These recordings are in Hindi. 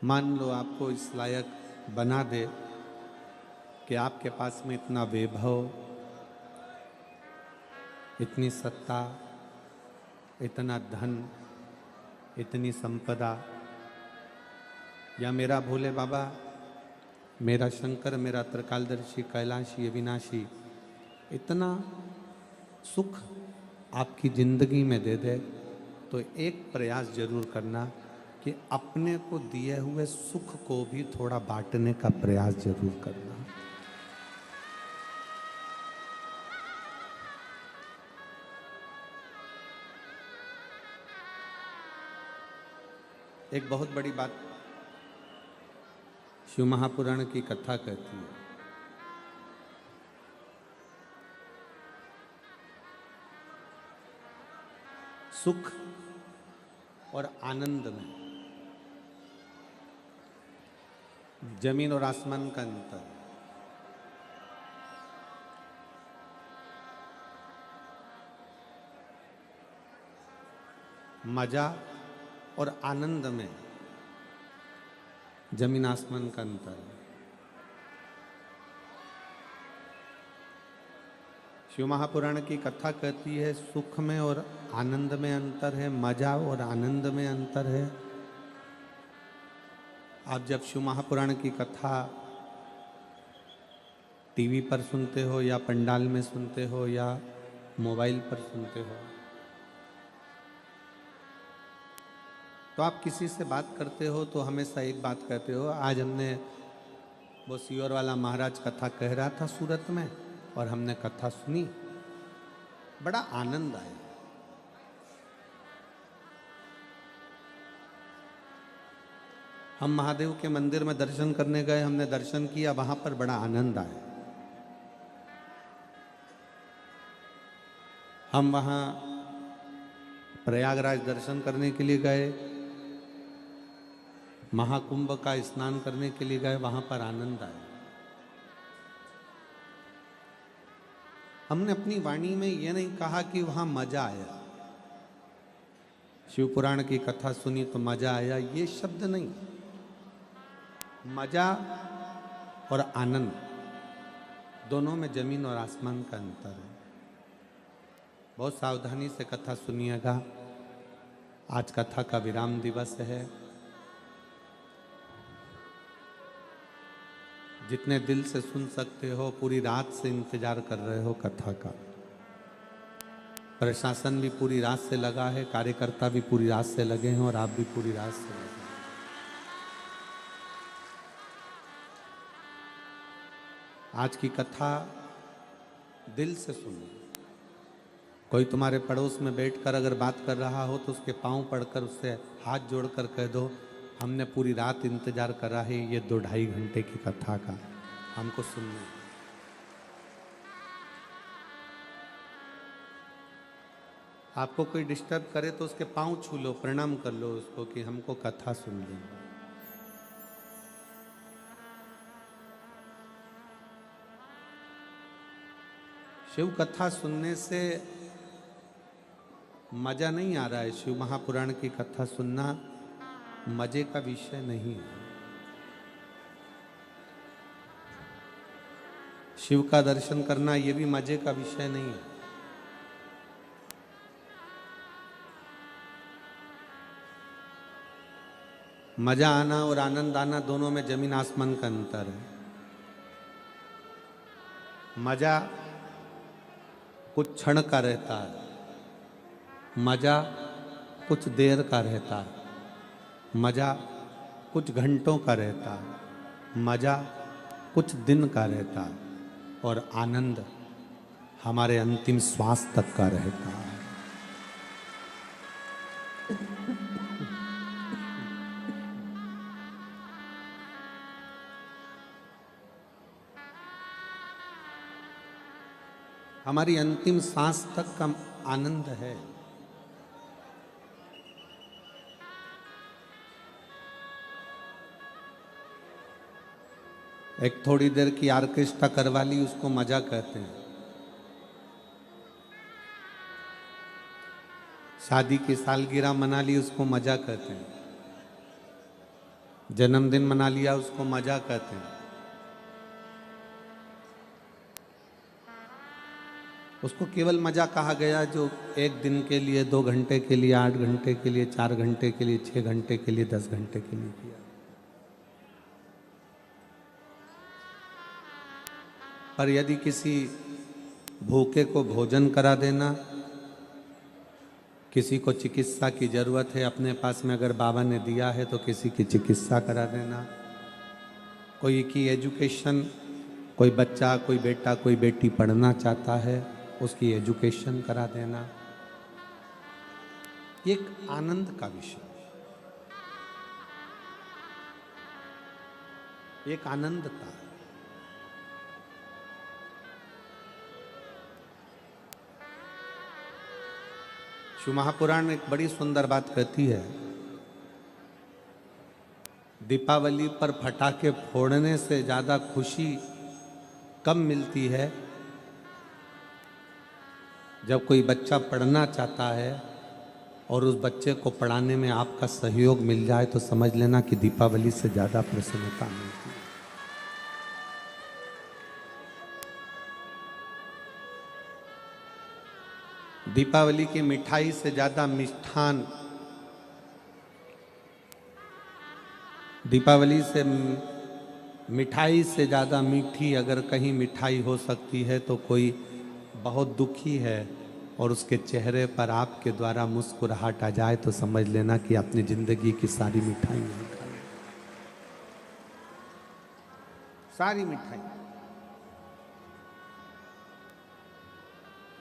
मान लो आपको इस लायक बना दे कि आपके पास में इतना वैभव, इतनी सत्ता, इतना धन, इतनी संपदा, या मेरा भोले बाबा, मेरा शंकर, मेरा त्रिकालदर्शी, कैलाशी, अविनाशी इतना सुख आपकी जिंदगी में दे दे, तो एक प्रयास जरूर करना कि अपने को दिए हुए सुख को भी थोड़ा बांटने का प्रयास जरूर करना। एक बहुत बड़ी बात शिव महापुराण की कथा कहती है। सुख और आनंद में जमीन और आसमान का अंतर। मजा और आनंद में जमीन आसमान का अंतर है। शिव महापुराण की कथा कहती है सुख में और आनंद में अंतर है, मजा और आनंद में अंतर है। आप जब शिव महापुराण की कथा टीवी पर सुनते हो या पंडाल में सुनते हो या मोबाइल पर सुनते हो, तो आप किसी से बात करते हो तो हमेशा एक बात कहते हो, आज हमने वो सियोर वाला महाराज कथा कह रहा था सूरत में और हमने कथा सुनी, बड़ा आनंद आया। हम महादेव के मंदिर में दर्शन करने गए, हमने दर्शन किया, वहां पर बड़ा आनंद आया। हम वहां प्रयागराज दर्शन करने के लिए गए, महाकुंभ का स्नान करने के लिए गए, वहां पर आनंद आया। हमने अपनी वाणी में यह नहीं कहा कि वहां मजा आया, शिव पुराण की कथा सुनी तो मजा आया, ये शब्द नहीं। मजा और आनंद दोनों में जमीन और आसमान का अंतर है। बहुत सावधानी से कथा सुनिएगा। आज कथा का विराम दिवस है। जितने दिल से सुन सकते हो, पूरी रात से इंतजार कर रहे हो कथा का। प्रशासन भी पूरी रात से लगा है, कार्यकर्ता भी पूरी रात से लगे हैं और आप भी पूरी रात से लगे हैं। आज की कथा दिल से सुनो। कोई तुम्हारे पड़ोस में बैठकर अगर बात कर रहा हो तो उसके पांव पड़कर उससे हाथ जोड़कर कह दो, हमने पूरी रात इंतजार करा है ये 2-2.5 घंटे की कथा का, हमको सुनना। आपको कोई डिस्टर्ब करे तो उसके पांव छू लो, प्रणाम कर लो उसको कि हमको कथा सुन लो। शिव कथा सुनने से मजा नहीं आ रहा है। शिव महापुराण की कथा सुनना मजे का विषय नहीं है। शिव का दर्शन करना यह भी मजे का विषय नहीं है। मजा आना और आनंद आना दोनों में जमीन आसमान का अंतर है। मजा कुछ क्षण का रहता है, मजा कुछ देर का रहता है, मजा कुछ घंटों का रहता है, मजा कुछ दिन का रहता है, और आनंद हमारे अंतिम श्वास तक का रहता है। हमारी अंतिम सांस तक का आनंद है। एक थोड़ी देर की ऑर्केस्ट्रा करवा ली, उसको मजा कहते हैं। शादी की सालगिरह मना ली, उसको मजा कहते हैं। जन्मदिन मना लिया उसको मजा कहते हैं। उसको केवल मजा कहा गया जो 1 दिन के लिए, 2 घंटे के लिए, 8 घंटे के लिए, 4 घंटे के लिए, 6 घंटे के लिए, 10 घंटे के लिए किया। पर यदि किसी भूखे को भोजन करा देना, किसी को चिकित्सा की जरूरत है, अपने पास में अगर बाबा ने दिया है तो किसी की चिकित्सा करा देना, कोई की एजुकेशन, कोई बच्चा, कोई बेटा, कोई बेटी पढ़ना चाहता है, उसकी एजुकेशन करा देना, एक आनंद का विषय, एक आनंदता। शिव महापुराण एक बड़ी सुंदर बात कहती है, दीपावली पर पटाखे फोड़ने से ज्यादा खुशी कब मिलती है, जब कोई बच्चा पढ़ना चाहता है और उस बच्चे को पढ़ाने में आपका सहयोग मिल जाए तो समझ लेना कि दीपावली से ज्यादा प्रसन्नता मिलती है। दीपावली की मिठाई से ज्यादा मिष्ठान, दीपावली से मिठाई से ज्यादा मीठी अगर कहीं मिठाई हो सकती है तो कोई बहुत दुखी है और उसके चेहरे पर आपके द्वारा मुस्कुराहट आ जाए तो समझ लेना कि अपनी जिंदगी की सारी मिठाई खाई, सारी मिठाई।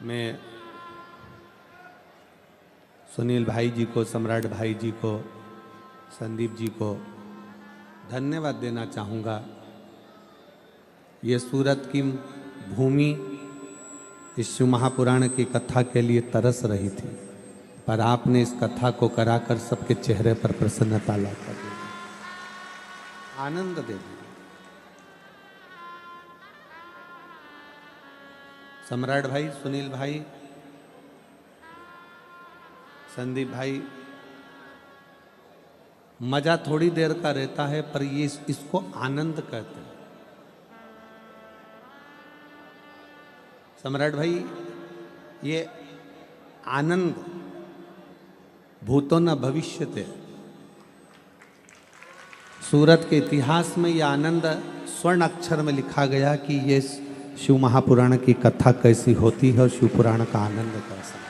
मैं सुनील भाई जी को, सम्राट भाई जी को, संदीप जी को धन्यवाद देना चाहूँगा। ये सूरत की भूमि इस शिव महापुराण की कथा के लिए तरस रही थी, पर आपने इस कथा को कराकर सबके चेहरे पर प्रसन्नता लाकर दे दी, आनंद दे दी। सम्राट भाई, सुनील भाई, संदीप भाई, मजा थोड़ी देर का रहता है पर ये इसको आनंद कहते हैं। सम्राट भाई, ये आनंद भूतो न भविष्यते, सूरत के इतिहास में यह आनंद स्वर्ण अक्षर में लिखा गया कि ये शिव महापुराण की कथा कैसी होती है और शिव पुराण का आनंद कैसा है।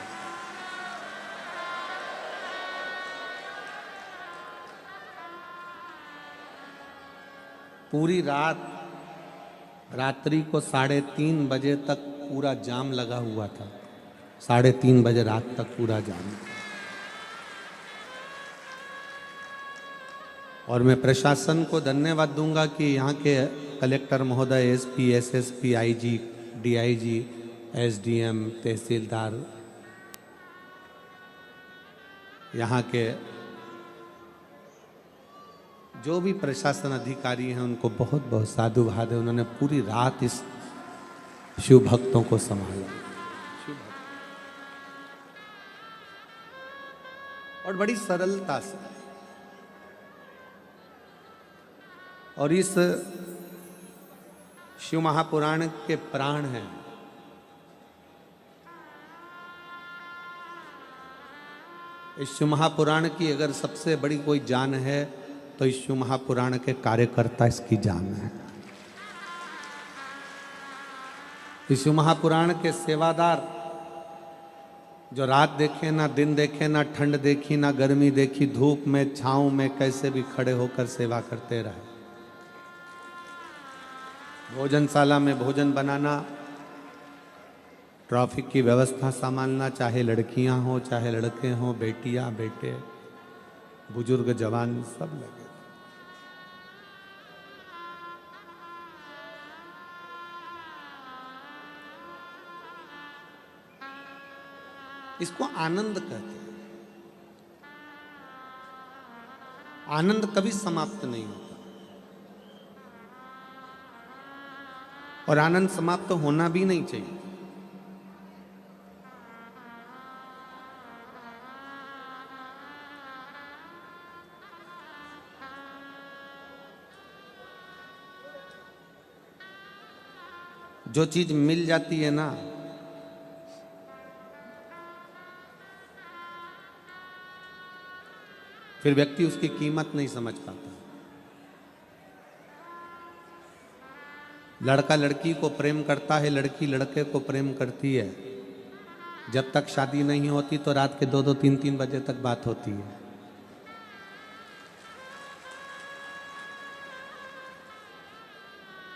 पूरी रात, रात्रि को 3:30 बजे तक पूरा जाम लगा हुआ था, 3:30 बजे रात तक पूरा जाम। और मैं प्रशासन को धन्यवाद दूंगा कि यहाँ के कलेक्टर महोदय, SP, SSP, IG, DIG, SDM, tehsildar, यहाँ के जो भी प्रशासन अधिकारी हैं उनको बहुत बहुत साधुवाद है। उन्होंने पूरी रात इस शिव भक्तों को संभाला और बड़ी सरलता से। और इस शिव महापुराण के प्राण हैं, इस शिव महापुराण की अगर सबसे बड़ी कोई जान है तो इस शिव महापुराण के कार्यकर्ता इसकी जान है। इस शिव महापुराण के सेवादार जो रात देखे ना दिन देखे, ना ठंड देखी ना गर्मी देखी, धूप में छांव में कैसे भी खड़े होकर सेवा करते रहे। भोजनशाला में भोजन बनाना, ट्रैफिक की व्यवस्था संभालना, चाहे लड़कियां हो चाहे लड़के हों, बेटियां बेटे, बुजुर्ग जवान सब लगे। इसको आनंद कहते हैं। आनंद कभी समाप्त नहीं होता और आनंद समाप्त होना भी नहीं चाहिए। जो चीज मिल जाती है ना, फिर व्यक्ति उसकी कीमत नहीं समझ पाता। लड़का लड़की को प्रेम करता है, लड़की लड़के को प्रेम करती है। जब तक शादी नहीं होती तो रात के 2-2, 3-3 बजे तक बात होती है।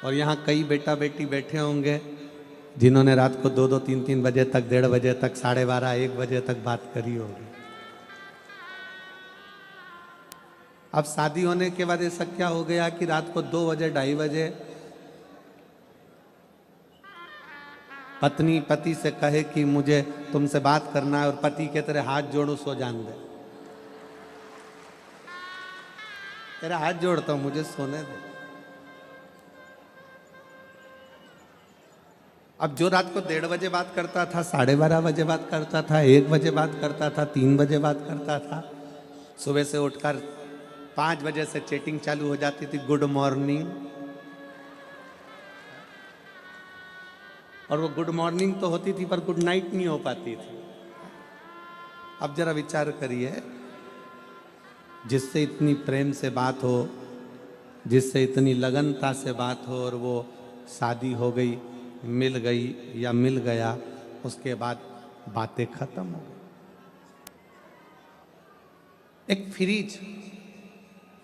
और यहाँ कई बेटा बेटी बैठे होंगे जिन्होंने रात को 2-2, 3-3 बजे तक, 1:30 बजे तक, 12:30, 1 बजे तक बात करी होगी। अब शादी होने के बाद ऐसा क्या हो गया कि रात को 2 बजे, 2:30 बजे पत्नी पति से कहे कि मुझे तुमसे बात करना है, और पति के तेरे हाथ जोड़ू सो जान दे, तेरा हाथ जोड़ता हूं मुझे सोने दे। अब जो रात को 1:30 बजे बात करता था, 12:30 बजे बात करता था, 1 बजे बात करता था, 3 बजे बात करता था, सुबह से उठकर 5 बजे से चैटिंग चालू हो जाती थी, गुड मॉर्निंग। और वो गुड मॉर्निंग तो होती थी पर गुड नाइट नहीं हो पाती थी। अब जरा विचार करिए, जिससे इतनी प्रेम से बात हो, जिससे इतनी लगनता से बात हो, और वो शादी हो गई, मिल गई या मिल गया, उसके बाद बातें खत्म हो गई। एक फ्रिज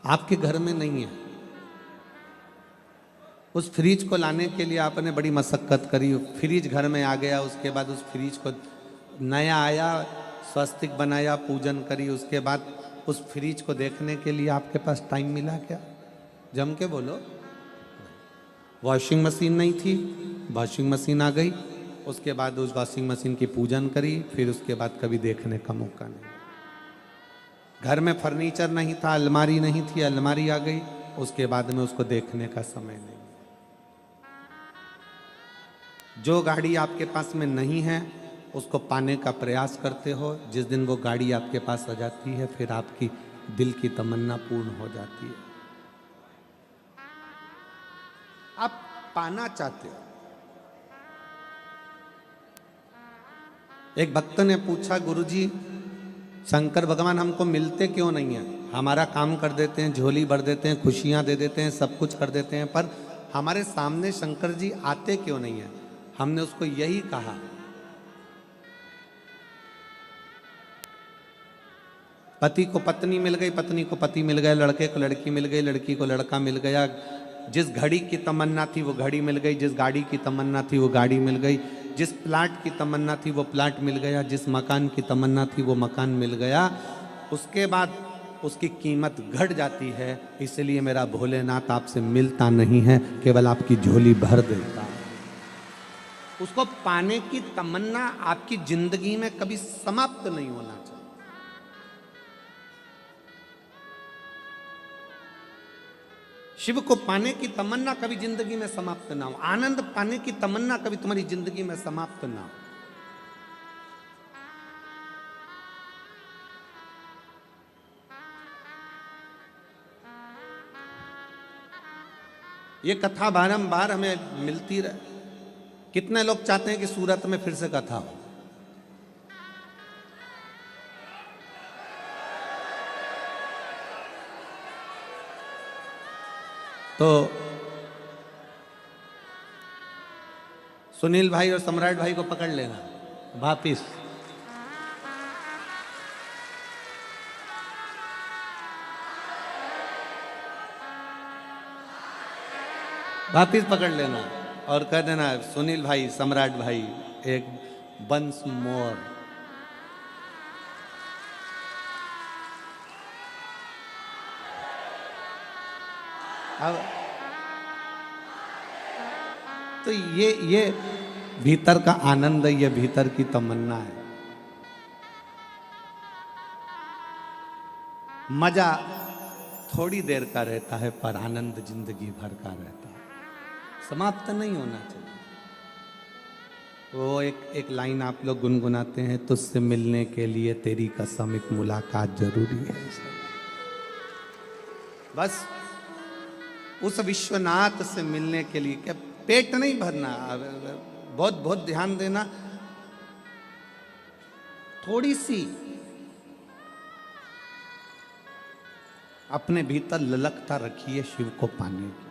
आपके घर में नहीं है, उस फ्रिज को लाने के लिए आपने बड़ी मशक्कत करी, फ्रिज घर में आ गया, उसके बाद उस फ्रिज को नया आया, स्वस्तिक बनाया, पूजन करी, उसके बाद उस फ्रिज को देखने के लिए आपके पास टाइम मिला क्या? जम के बोलो। वॉशिंग मशीन नहीं थी, वॉशिंग मशीन आ गई, उसके बाद उस वॉशिंग मशीन की पूजन करी, फिर उसके बाद कभी देखने का मौका नहीं। घर में फर्नीचर नहीं था, अलमारी नहीं थी, अलमारी आ गई, उसके बाद में उसको देखने का समय नहीं। जो गाड़ी आपके पास में नहीं है उसको पाने का प्रयास करते हो, जिस दिन वो गाड़ी आपके पास आ जाती है फिर आपकी दिल की तमन्ना पूर्ण हो जाती है। आप पाना चाहते हो। एक भक्त ने पूछा, गुरुजी शंकर भगवान हमको मिलते क्यों नहीं है? हमारा काम कर देते हैं, झोली भर देते हैं, खुशियां दे देते हैं, सब कुछ कर देते हैं, पर हमारे सामने शंकर जी आते क्यों नहीं है? हमने उसको यही कहा, पति को पत्नी मिल गई, पत्नी को पति मिल गया, लड़के को लड़की मिल गई, लड़की को लड़का मिल गया, जिस घड़ी की तमन्ना थी वो घड़ी मिल गई, जिस गाड़ी की तमन्ना थी वो गाड़ी मिल गई, जिस प्लाट की तमन्ना थी वो प्लाट मिल गया, जिस मकान की तमन्ना थी वो मकान मिल गया। उसके बाद उसकी कीमत घट जाती है। इसलिए मेरा भोलेनाथ आपसे मिलता नहीं है, केवल आपकी झोली भर देता है। उसको पाने की तमन्ना आपकी जिंदगी में कभी समाप्त नहीं होना चाहिए। शिव को पाने की तमन्ना कभी जिंदगी में समाप्त ना हो, आनंद पाने की तमन्ना कभी तुम्हारी जिंदगी में समाप्त ना हो। ये कथा बारंबार हमें मिलती रहे। कितने लोग चाहते हैं कि सूरत में फिर से कथा हो? तो सुनील भाई और सम्राट भाई को पकड़ लेना वापिस। वापिस पकड़ लेना और कह देना, सुनील भाई, सम्राट भाई, एक वंस मोर। अब तो ये भीतर का आनंद है, ये भीतर की तमन्ना है। मजा थोड़ी देर का रहता है पर आनंद जिंदगी भर का रहता है, समाप्त नहीं होना चाहिए। वो एक लाइन आप लोग गुनगुनाते हैं, तुझसे मिलने के लिए तेरी कसम एक मुलाकात जरूरी है। बस उस विश्वनाथ से मिलने के लिए, क्या पेट नहीं भरना, बहुत बहुत ध्यान देना, थोड़ी सी अपने भीतर ललकता रखिए शिव को पाने की।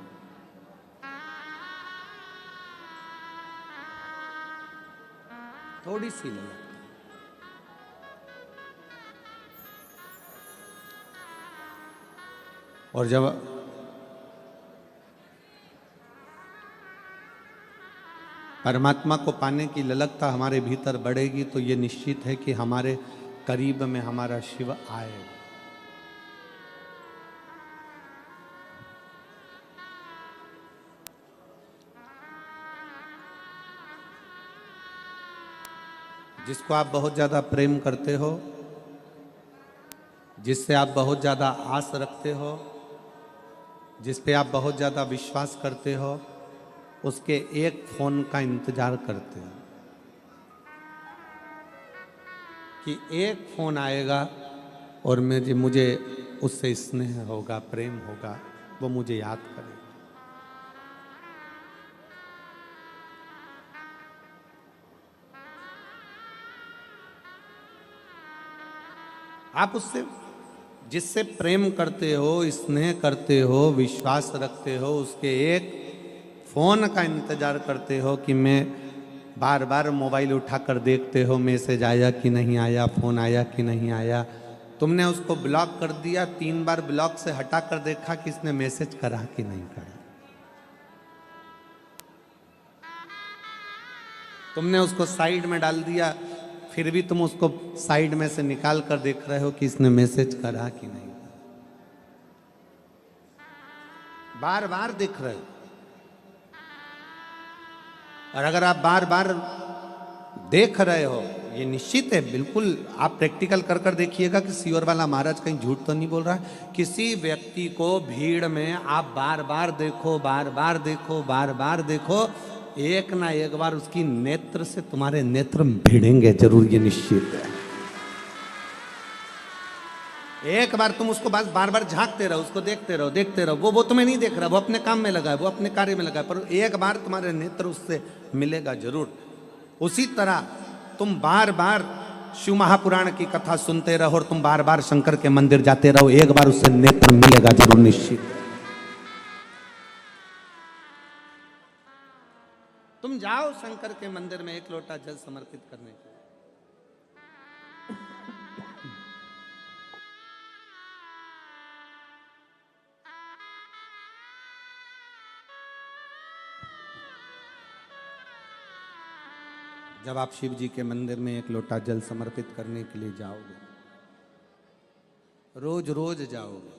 थोड़ी सी ललक। और जब परमात्मा को पाने की ललकता हमारे भीतर बढ़ेगी तो ये निश्चित है कि हमारे करीब में हमारा शिव आएगा। जिसको आप बहुत ज्यादा प्रेम करते हो, जिससे आप बहुत ज्यादा आस रखते हो, जिस पे आप बहुत ज्यादा विश्वास करते हो, उसके एक फोन का इंतजार करते हो कि एक फोन आएगा और मुझे उससे स्नेह होगा, प्रेम होगा, वो मुझे याद करेगा। आप उससे जिससे प्रेम करते हो, स्नेह करते हो, विश्वास रखते हो, उसके एक फोन का इंतजार करते हो कि मैं बार बार मोबाइल उठाकर देखते हो मैसेज आया कि नहीं आया, फोन आया कि नहीं आया। तुमने उसको ब्लॉक कर दिया, 3 बार ब्लॉक से हटाकर देखा कि इसने मैसेज करा कि नहीं करा। तुमने उसको साइड में डाल दिया, फिर भी तुम उसको साइड में से निकाल कर देख रहे हो कि इसने मैसेज करा कि नहीं। बार बार देख रहे हो। और अगर आप बार बार देख रहे हो, ये निश्चित है, बिल्कुल आप प्रैक्टिकल कर कर देखिएगा कि सियोर वाला महाराज कहीं झूठ तो नहीं बोल रहा है। किसी व्यक्ति को भीड़ में आप बार बार देखो, बार बार देखो, बार बार देखो, एक ना एक बार उसकी नेत्र से तुम्हारे नेत्र भिड़ेंगे जरूर, ये निश्चित है। एक बार तुम उसको बस बार बार झांकते रहो, उसको देखते रहो, देखते रहो, वो तुम्हें नहीं देख रहा, वो अपने काम में लगा है, वो अपने कार्य में लगा है, पर एक बार तुम्हारे नेत्र उससे मिलेगा जरूर। उसी तरह तुम बार बार शिव महापुराण की कथा सुनते रहो और तुम बार बार शंकर के मंदिर जाते रहो, एक बार उससे नेत्र मिलेगा जरूर, निश्चित। तुम जाओ शंकर के मंदिर में एक लोटा जल समर्पित करने के लिए। जब आप शिव जी के मंदिर में एक लोटा जल समर्पित करने के लिए जाओगे, रोज रोज जाओगे,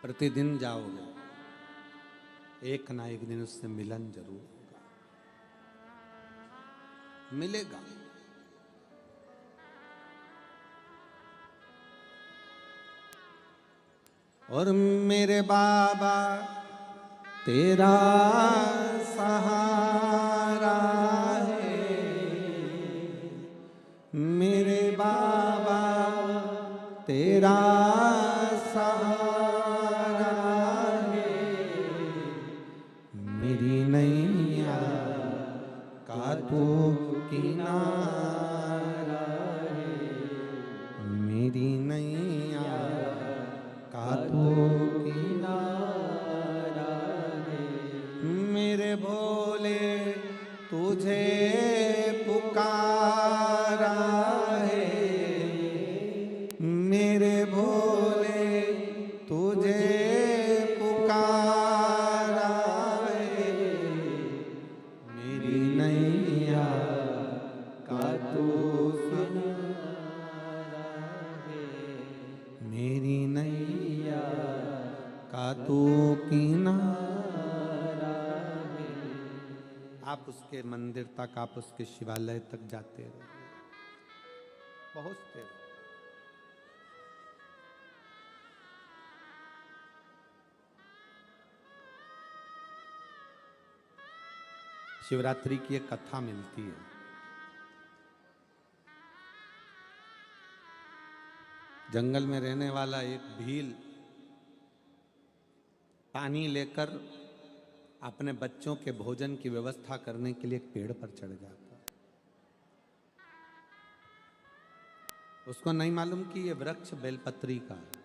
प्रतिदिन जाओगे, एक ना एक दिन उससे मिलन जरूर होगा, मिलेगा। और मेरे बाबा तेरा सहारा है, मेरे बाबा तेरा सहारा है, मेरी नैया का तू किनारा है, मेरी नैया का तू किनारा है, मेरे भोले तुझे पुकारा है, मेरे भोले तुझे पुकारा है, मेरी नैया का तू किनारा है, मेरी नैया का तू किनारा है। आप उसके मंदिर तक, आप उसके शिवालय तक जाते रहो, पहुंचते रहो। शिवरात्रि की एक कथा मिलती है। जंगल में रहने वाला एक भील पानी लेकर अपने बच्चों के भोजन की व्यवस्था करने के लिए एक पेड़ पर चढ़ जाता। उसको नहीं मालूम कि ये वृक्ष बेलपत्री का है।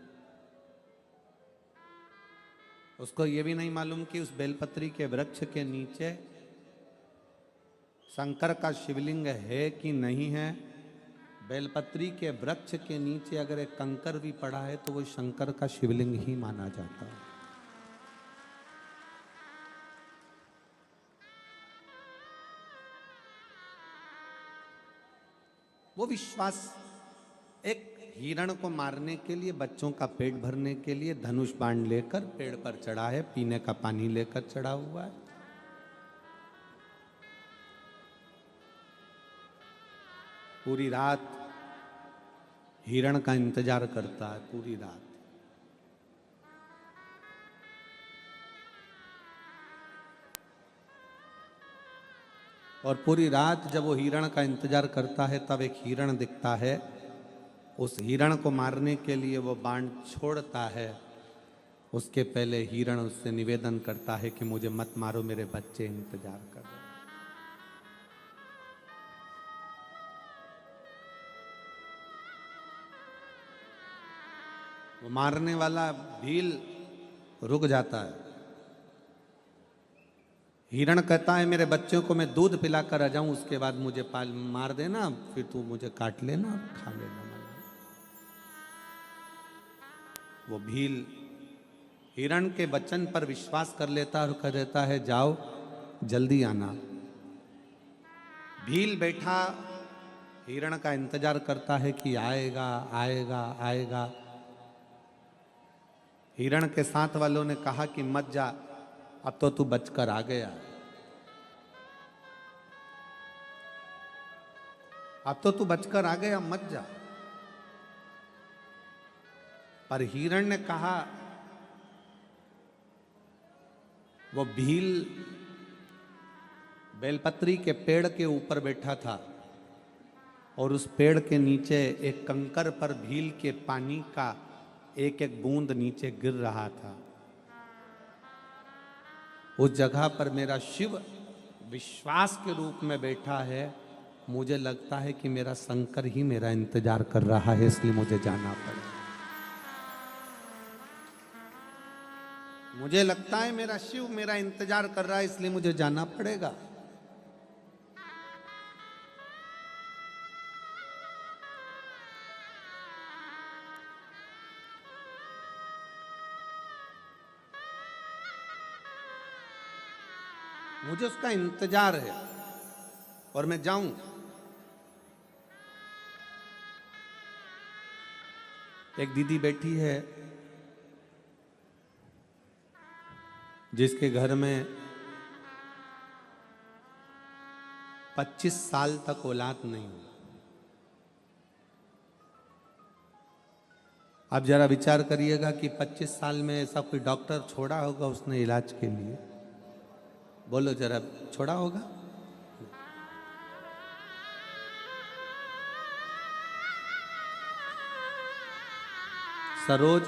उसको ये भी नहीं मालूम कि उस बेलपत्री के वृक्ष के नीचे शंकर का शिवलिंग है कि नहीं है। बेलपत्री के वृक्ष के नीचे अगर एक कंकर भी पड़ा है तो वो शंकर का शिवलिंग ही माना जाता है। वो विश्वास एक हिरण को मारने के लिए, बच्चों का पेट भरने के लिए धनुष बाण लेकर पेड़ पर चढ़ा है, पीने का पानी लेकर चढ़ा हुआ है। पूरी रात हिरण का इंतजार करता है, पूरी रात। और पूरी रात जब वो हिरण का इंतजार करता है तब एक हिरण दिखता है। उस हिरण को मारने के लिए वो बाण छोड़ता है। उसके पहले हिरण उससे निवेदन करता है कि मुझे मत मारो, मेरे बच्चे इंतजार कर रहे हैं। वो मारने वाला भील रुक जाता है। हिरण कहता है मेरे बच्चों को मैं दूध पिलाकर आ जाऊं, उसके बाद मुझे पाल मार देना, फिर तू मुझे काट लेना और खा लेना। वो भील हिरण के वचन पर विश्वास कर लेता और कह देता है जाओ जल्दी आना। भील बैठा हिरण का इंतजार करता है कि आएगा आएगा आएगा। हिरण के साथ वालों ने कहा कि मत जा, अब तो तू बचकर आ गया, अब तो तू बचकर आ गया, मत जा। पर हिरण ने कहा, वो भील बेलपत्री के पेड़ के ऊपर बैठा था और उस पेड़ के नीचे एक कंकर पर भील के पानी का एक एक बूंद नीचे गिर रहा था। उस जगह पर मेरा शिव विश्वास के रूप में बैठा है। मुझे लगता है कि मेरा शंकर ही मेरा इंतजार कर रहा है, इसलिए मुझे जाना पड़ेगा। मुझे लगता है मेरा शिव मेरा इंतजार कर रहा है, इसलिए मुझे जाना पड़ेगा। मुझे उसका इंतजार है और मैं जाऊं। एक दीदी बैठी है जिसके घर में 25 साल तक औलाद नहीं हुई। आप जरा विचार करिएगा कि 25 साल में ऐसा कोई डॉक्टर छोड़ा होगा उसने इलाज के लिए? बोलो जरा, छोड़ा होगा? सरोज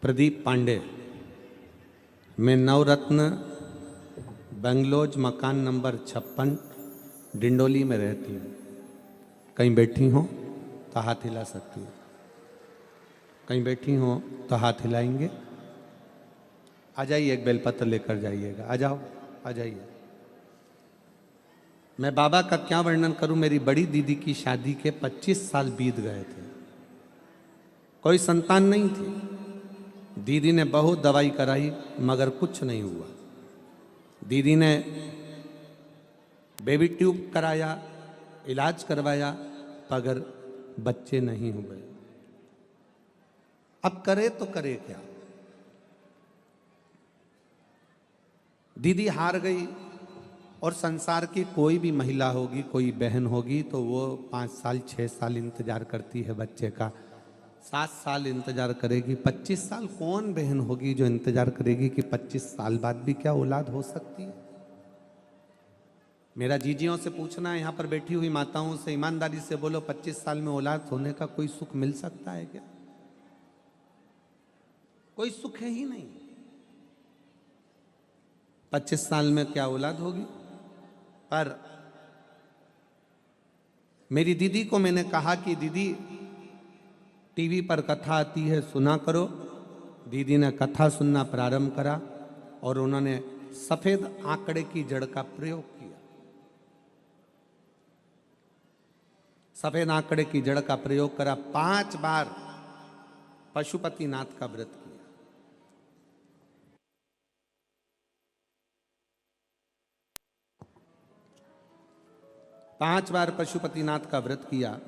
प्रदीप पांडे, मैं नवरत्न बेंगलोज मकान नंबर 56 डिंडोली में रहती हूँ। कहीं बैठी हो तो हाथ हिला सकती हूँ, कहीं बैठी हो तो हाथ हिलाएंगे। आ जाइए, एक बेलपत्र लेकर जाइएगा। आ जाओ, आ जाइए। मैं बाबा का क्या वर्णन करूं। मेरी बड़ी दीदी की शादी के 25 साल बीत गए थे, कोई संतान नहीं थी। दीदी ने बहुत दवाई कराई मगर कुछ नहीं हुआ। दीदी ने बेबी ट्यूब कराया, इलाज करवाया, मगर बच्चे नहीं हुए। अब करे तो करे क्या? दीदी हार गई। और संसार की कोई भी महिला होगी, कोई बहन होगी तो वो 5 साल 6 साल इंतजार करती है बच्चे का, 7 साल इंतजार करेगी। 25 साल कौन बहन होगी जो इंतजार करेगी कि 25 साल बाद भी क्या औलाद हो सकती है? मेरा जीजियों से पूछना है, यहाँ पर बैठी हुई माताओं से, ईमानदारी से बोलो, 25 साल में औलाद होने का कोई सुख मिल सकता है क्या? कोई सुख है ही नहीं। 25 साल में क्या औलाद होगी? पर मेरी दीदी को मैंने कहा कि दीदी टीवी पर कथा आती है, सुना करो। दीदी ने कथा सुनना प्रारंभ करा और उन्होंने सफेद आंकड़े की जड़ का प्रयोग किया। सफेद आंकड़े की जड़ का प्रयोग करा, 5 बार पशुपतिनाथ का व्रत किया। 5 बार पशुपतिनाथ का व्रत किया।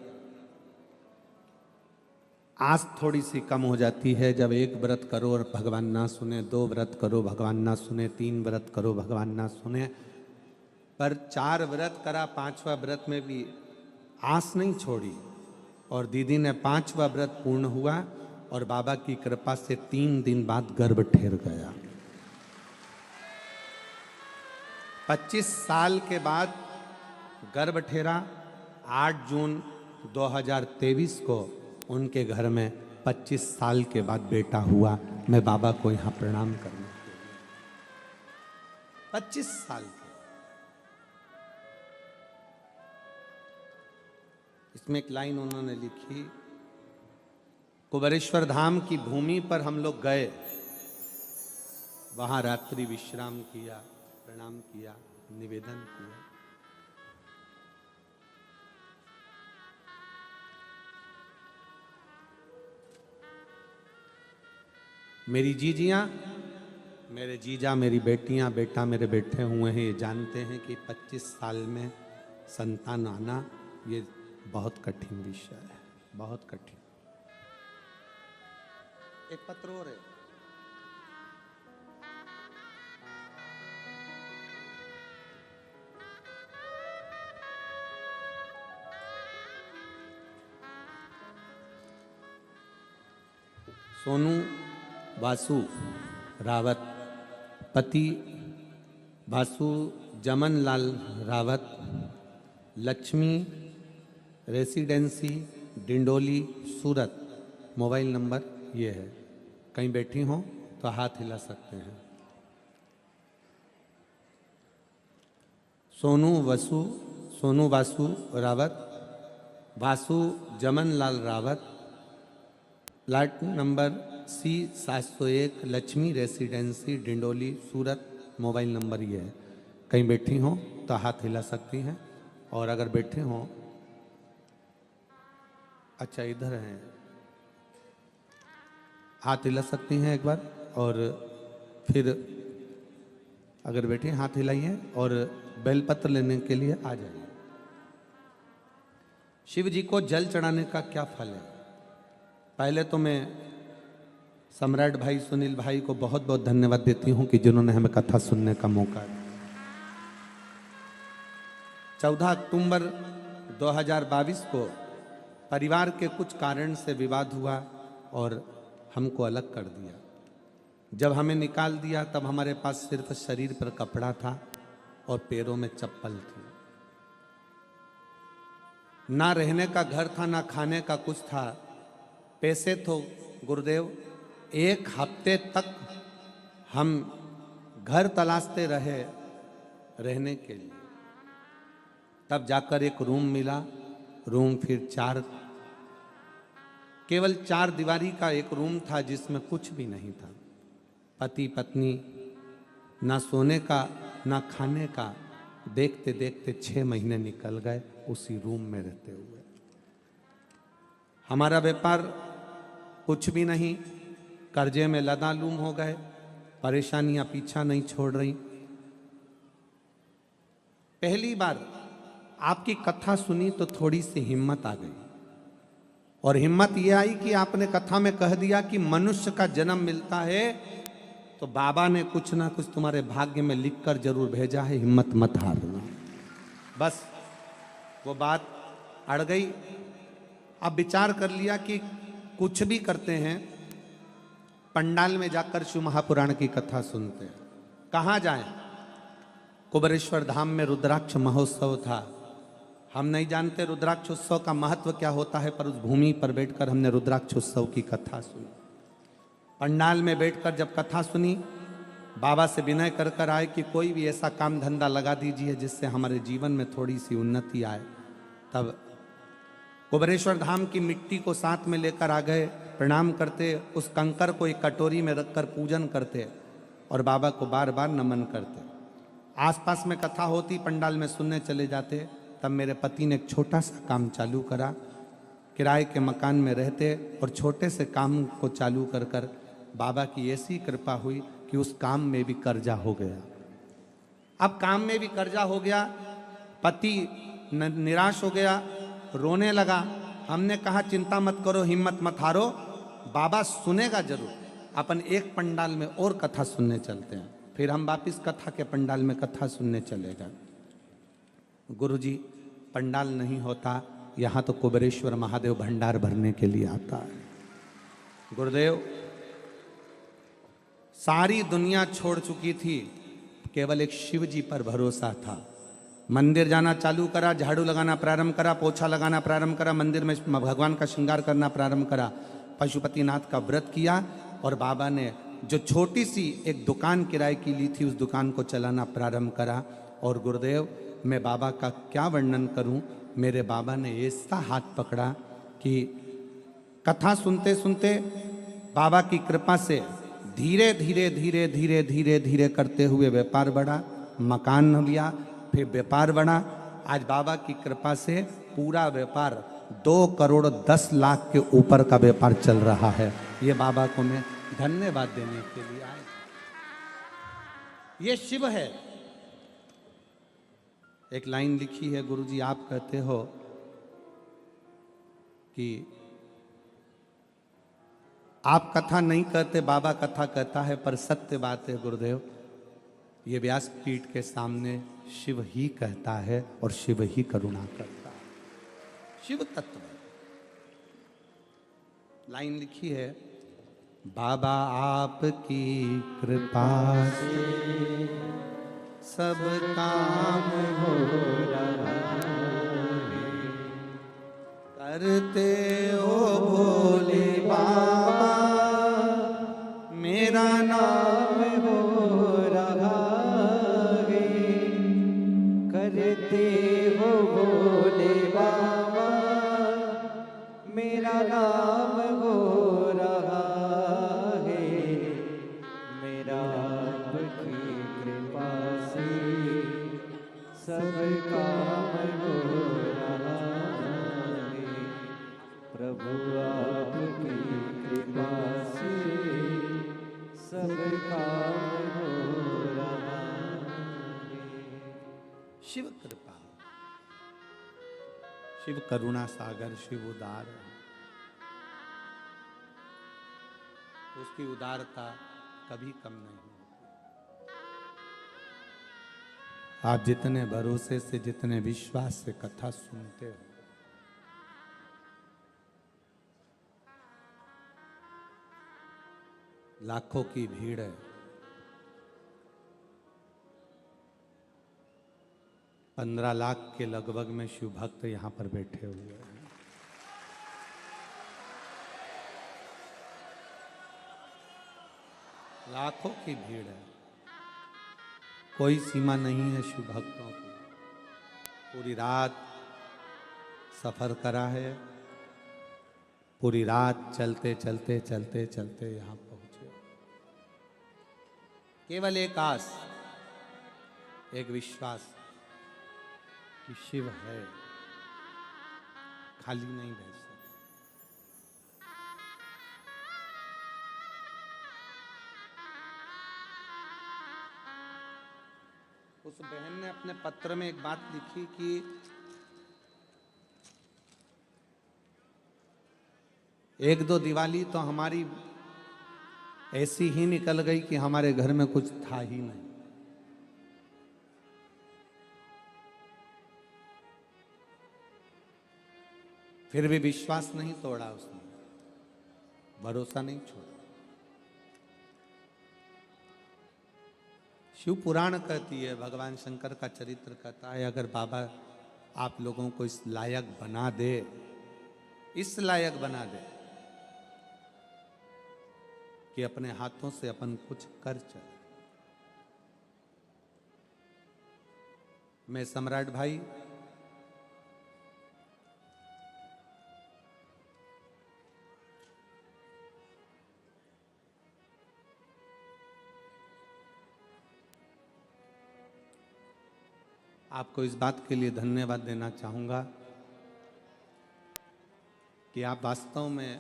आस थोड़ी सी कम हो जाती है जब 1 व्रत करो और भगवान ना सुने, 2 व्रत करो भगवान ना सुने, 3 व्रत करो भगवान ना सुने। पर 4 व्रत करा, 5वां व्रत में भी आस नहीं छोड़ी और दीदी ने 5वां व्रत पूर्ण हुआ और बाबा की कृपा से 3 दिन बाद गर्भ ठहर गया। 25 साल के बाद गर्भ ठहरा। 8 जून 2023 को उनके घर में 25 साल के बाद बेटा हुआ। मैं बाबा को यहां प्रणाम करने के लिए 25 साल के। इसमें एक लाइन उन्होंने लिखी, कुबेरेश्वर धाम की भूमि पर हम लोग गए, वहां रात्रि विश्राम किया, प्रणाम किया, निवेदन किया। मेरी जीजियां, मेरे जीजा, मेरी बेटियां, बेटा मेरे बैठे हुए हैं, ये जानते हैं कि 25 साल में संतान आना ये बहुत कठिन विषय है, बहुत कठिन। एक पत्र और है, सोनू वासु रावत, पति Vasu Jaman Lal Rawat, Lakshmi Residency Dindoli Surat. Mobile number ये है, कहीं बैठी हो तो हाथ हिला सकते हैं। Sonu Vasu Rawat, Vasu Jaman Lal Rawat, plot number C701, Lakshmi Residency Dindoli Surat. Mobile number ये है, कहीं बैठी हो तो हाथ हिला सकती हैं और अगर बैठे हो, अच्छा इधर हैं, हाथ हिला सकती हैं एक बार और फिर अगर बैठे हाथ हिलाइए और बेलपत्र लेने के लिए आ जाइए। शिव जी को जल चढ़ाने का क्या फल है? पहले तो मैं सम्राट भाई सुनील भाई को बहुत बहुत धन्यवाद देती हूं कि जिन्होंने हमें कथा सुनने का मौका दिया। 14 अक्टूबर 2022 को परिवार के कुछ कारण से विवाद हुआ और हमको अलग कर दिया। जब हमें निकाल दिया तब हमारे पास सिर्फ शरीर पर कपड़ा था और पैरों में चप्पल थी। ना रहने का घर था, ना खाने का कुछ था। पैसे तो गुरुदेव 1 हफ्ते तक हम घर तलाशते रहे रहने के लिए, तब जाकर एक रूम मिला। रूम फिर केवल 4 दीवारी का एक रूम था जिसमें कुछ भी नहीं था। पति पत्नी, ना सोने का ना खाने का। देखते देखते 6 महीने निकल गए उसी रूम में रहते हुए। हमारा व्यापार कुछ भी नहीं, कर्जे में लदालूम हो गए, परेशानियां पीछा नहीं छोड़ रही। पहली बार आपकी कथा सुनी तो थोड़ी सी हिम्मत आ गई और हिम्मत यह आई कि आपने कथा में कह दिया कि मनुष्य का जन्म मिलता है तो बाबा ने कुछ ना कुछ तुम्हारे भाग्य में लिखकर जरूर भेजा है, हिम्मत मत हारना। बस वो बात अड़ गई। अब विचार कर लिया कि कुछ भी करते हैं, पंडाल में जाकर शिव महापुराण की कथा सुनते हैं। कहाँ जाएं? कुबेरेश्वर धाम में रुद्राक्ष महोत्सव था। हम नहीं जानते रुद्राक्ष उत्सव का महत्व क्या होता है, पर उस भूमि पर बैठकर हमने रुद्राक्ष उत्सव की कथा सुनी। पंडाल में बैठकर जब कथा सुनी, बाबा से विनय कर कर आए कि कोई भी ऐसा काम धंधा लगा दीजिए जिससे हमारे जीवन में थोड़ी सी उन्नति आए। तब कुबेरेश्वर धाम की मिट्टी को साथ में लेकर आ गए, प्रणाम करते, उस कंकर को एक कटोरी में रखकर पूजन करते और बाबा को बार बार नमन करते। आसपास में कथा होती, पंडाल में सुनने चले जाते। तब मेरे पति ने एक छोटा सा काम चालू करा। किराए के मकान में रहते और छोटे से काम को चालू कर कर बाबा की ऐसी कृपा हुई कि उस काम में भी कर्जा हो गया। अब काम में भी कर्जा हो गया, पति निराश हो गया, रोने लगा। हमने कहा चिंता मत करो, हिम्मत मत हारो, बाबा सुनेगा जरूर। अपन एक पंडाल में और कथा सुनने चलते हैं। फिर हम वापिस कथा के पंडाल में कथा सुनने चले गए। गुरुजी, पंडाल नहीं होता, यहाँ तो कुबेरेश्वर महादेव भंडार भरने के लिए आता है। गुरुदेव, सारी दुनिया छोड़ चुकी थी, केवल एक शिव जी पर भरोसा था। मंदिर जाना चालू करा, झाड़ू लगाना प्रारंभ करा, पोछा लगाना प्रारंभ करा, मंदिर में भगवान का श्रृंगार करना प्रारंभ करा, पशुपतिनाथ का व्रत किया और बाबा ने जो छोटी सी एक दुकान किराए की ली थी उस दुकान को चलाना प्रारंभ करा। और गुरुदेव, मैं बाबा का क्या वर्णन करूं, मेरे बाबा ने ऐसा हाथ पकड़ा कि कथा सुनते सुनते बाबा की कृपा से धीरे धीरे धीरे धीरे धीरे धीरे करते हुए व्यापार बढ़ा, मकान लिया, फिर व्यापार बढ़ा। आज बाबा की कृपा से पूरा व्यापार 2,10,00,000 के ऊपर का व्यापार चल रहा है। ये बाबा को मैं धन्यवाद देने के लिए आया। ये शिव है। एक लाइन लिखी है, गुरुजी आप कहते हो कि आप कथा नहीं कहते, बाबा कथा कहता है, पर सत्य बात है गुरुदेव, ये व्यासपीठ के सामने शिव ही कहता है और शिव ही करुणा करता है। शिव तत्व लाइन लिखी है, बाबा आपकी कृपा से सब काम हो रहा है, करते हो भोले बाबा मेरा नाम हो रहा है, करते हो भोले बाबा मेरा नाम हो रहा है, मेरा आपकी कृपा से सब काम हो रहा है, प्रभु आपकी कृपा से सब काम हो रहा है। शिव कृपा, शिव करुणा सागर, शिव उदार है। उसकी उदारता कभी कम नहीं होती। आप जितने भरोसे से, जितने विश्वास से कथा सुनते हो, लाखों की भीड़ है, 15 लाख के लगभग में शिव भक्त यहां पर बैठे हुए हैं। लाखों की भीड़ है, कोई सीमा नहीं है शिव भक्तों की। पूरी रात सफर करा है, पूरी रात चलते चलते चलते चलते यहां पहुंचे। केवल एक आस, एक विश्वास कि शिव है, खाली नहीं रह सकता। उस बहन ने अपने पत्र में एक बात लिखी कि एक दो दिवाली तो हमारी ऐसी ही निकल गई कि हमारे घर में कुछ था ही नहीं। फिर भी विश्वास नहीं तोड़ा उसने, भरोसा नहीं छोड़ा। शिव पुराण कहती है, भगवान शंकर का चरित्र कहता है, अगर बाबा आप लोगों को इस लायक बना दे, इस लायक बना दे कि अपने हाथों से अपन कुछ कर चले। मैं सम्राट भाई आपको इस बात के लिए धन्यवाद देना चाहूंगा कि आप वास्तव में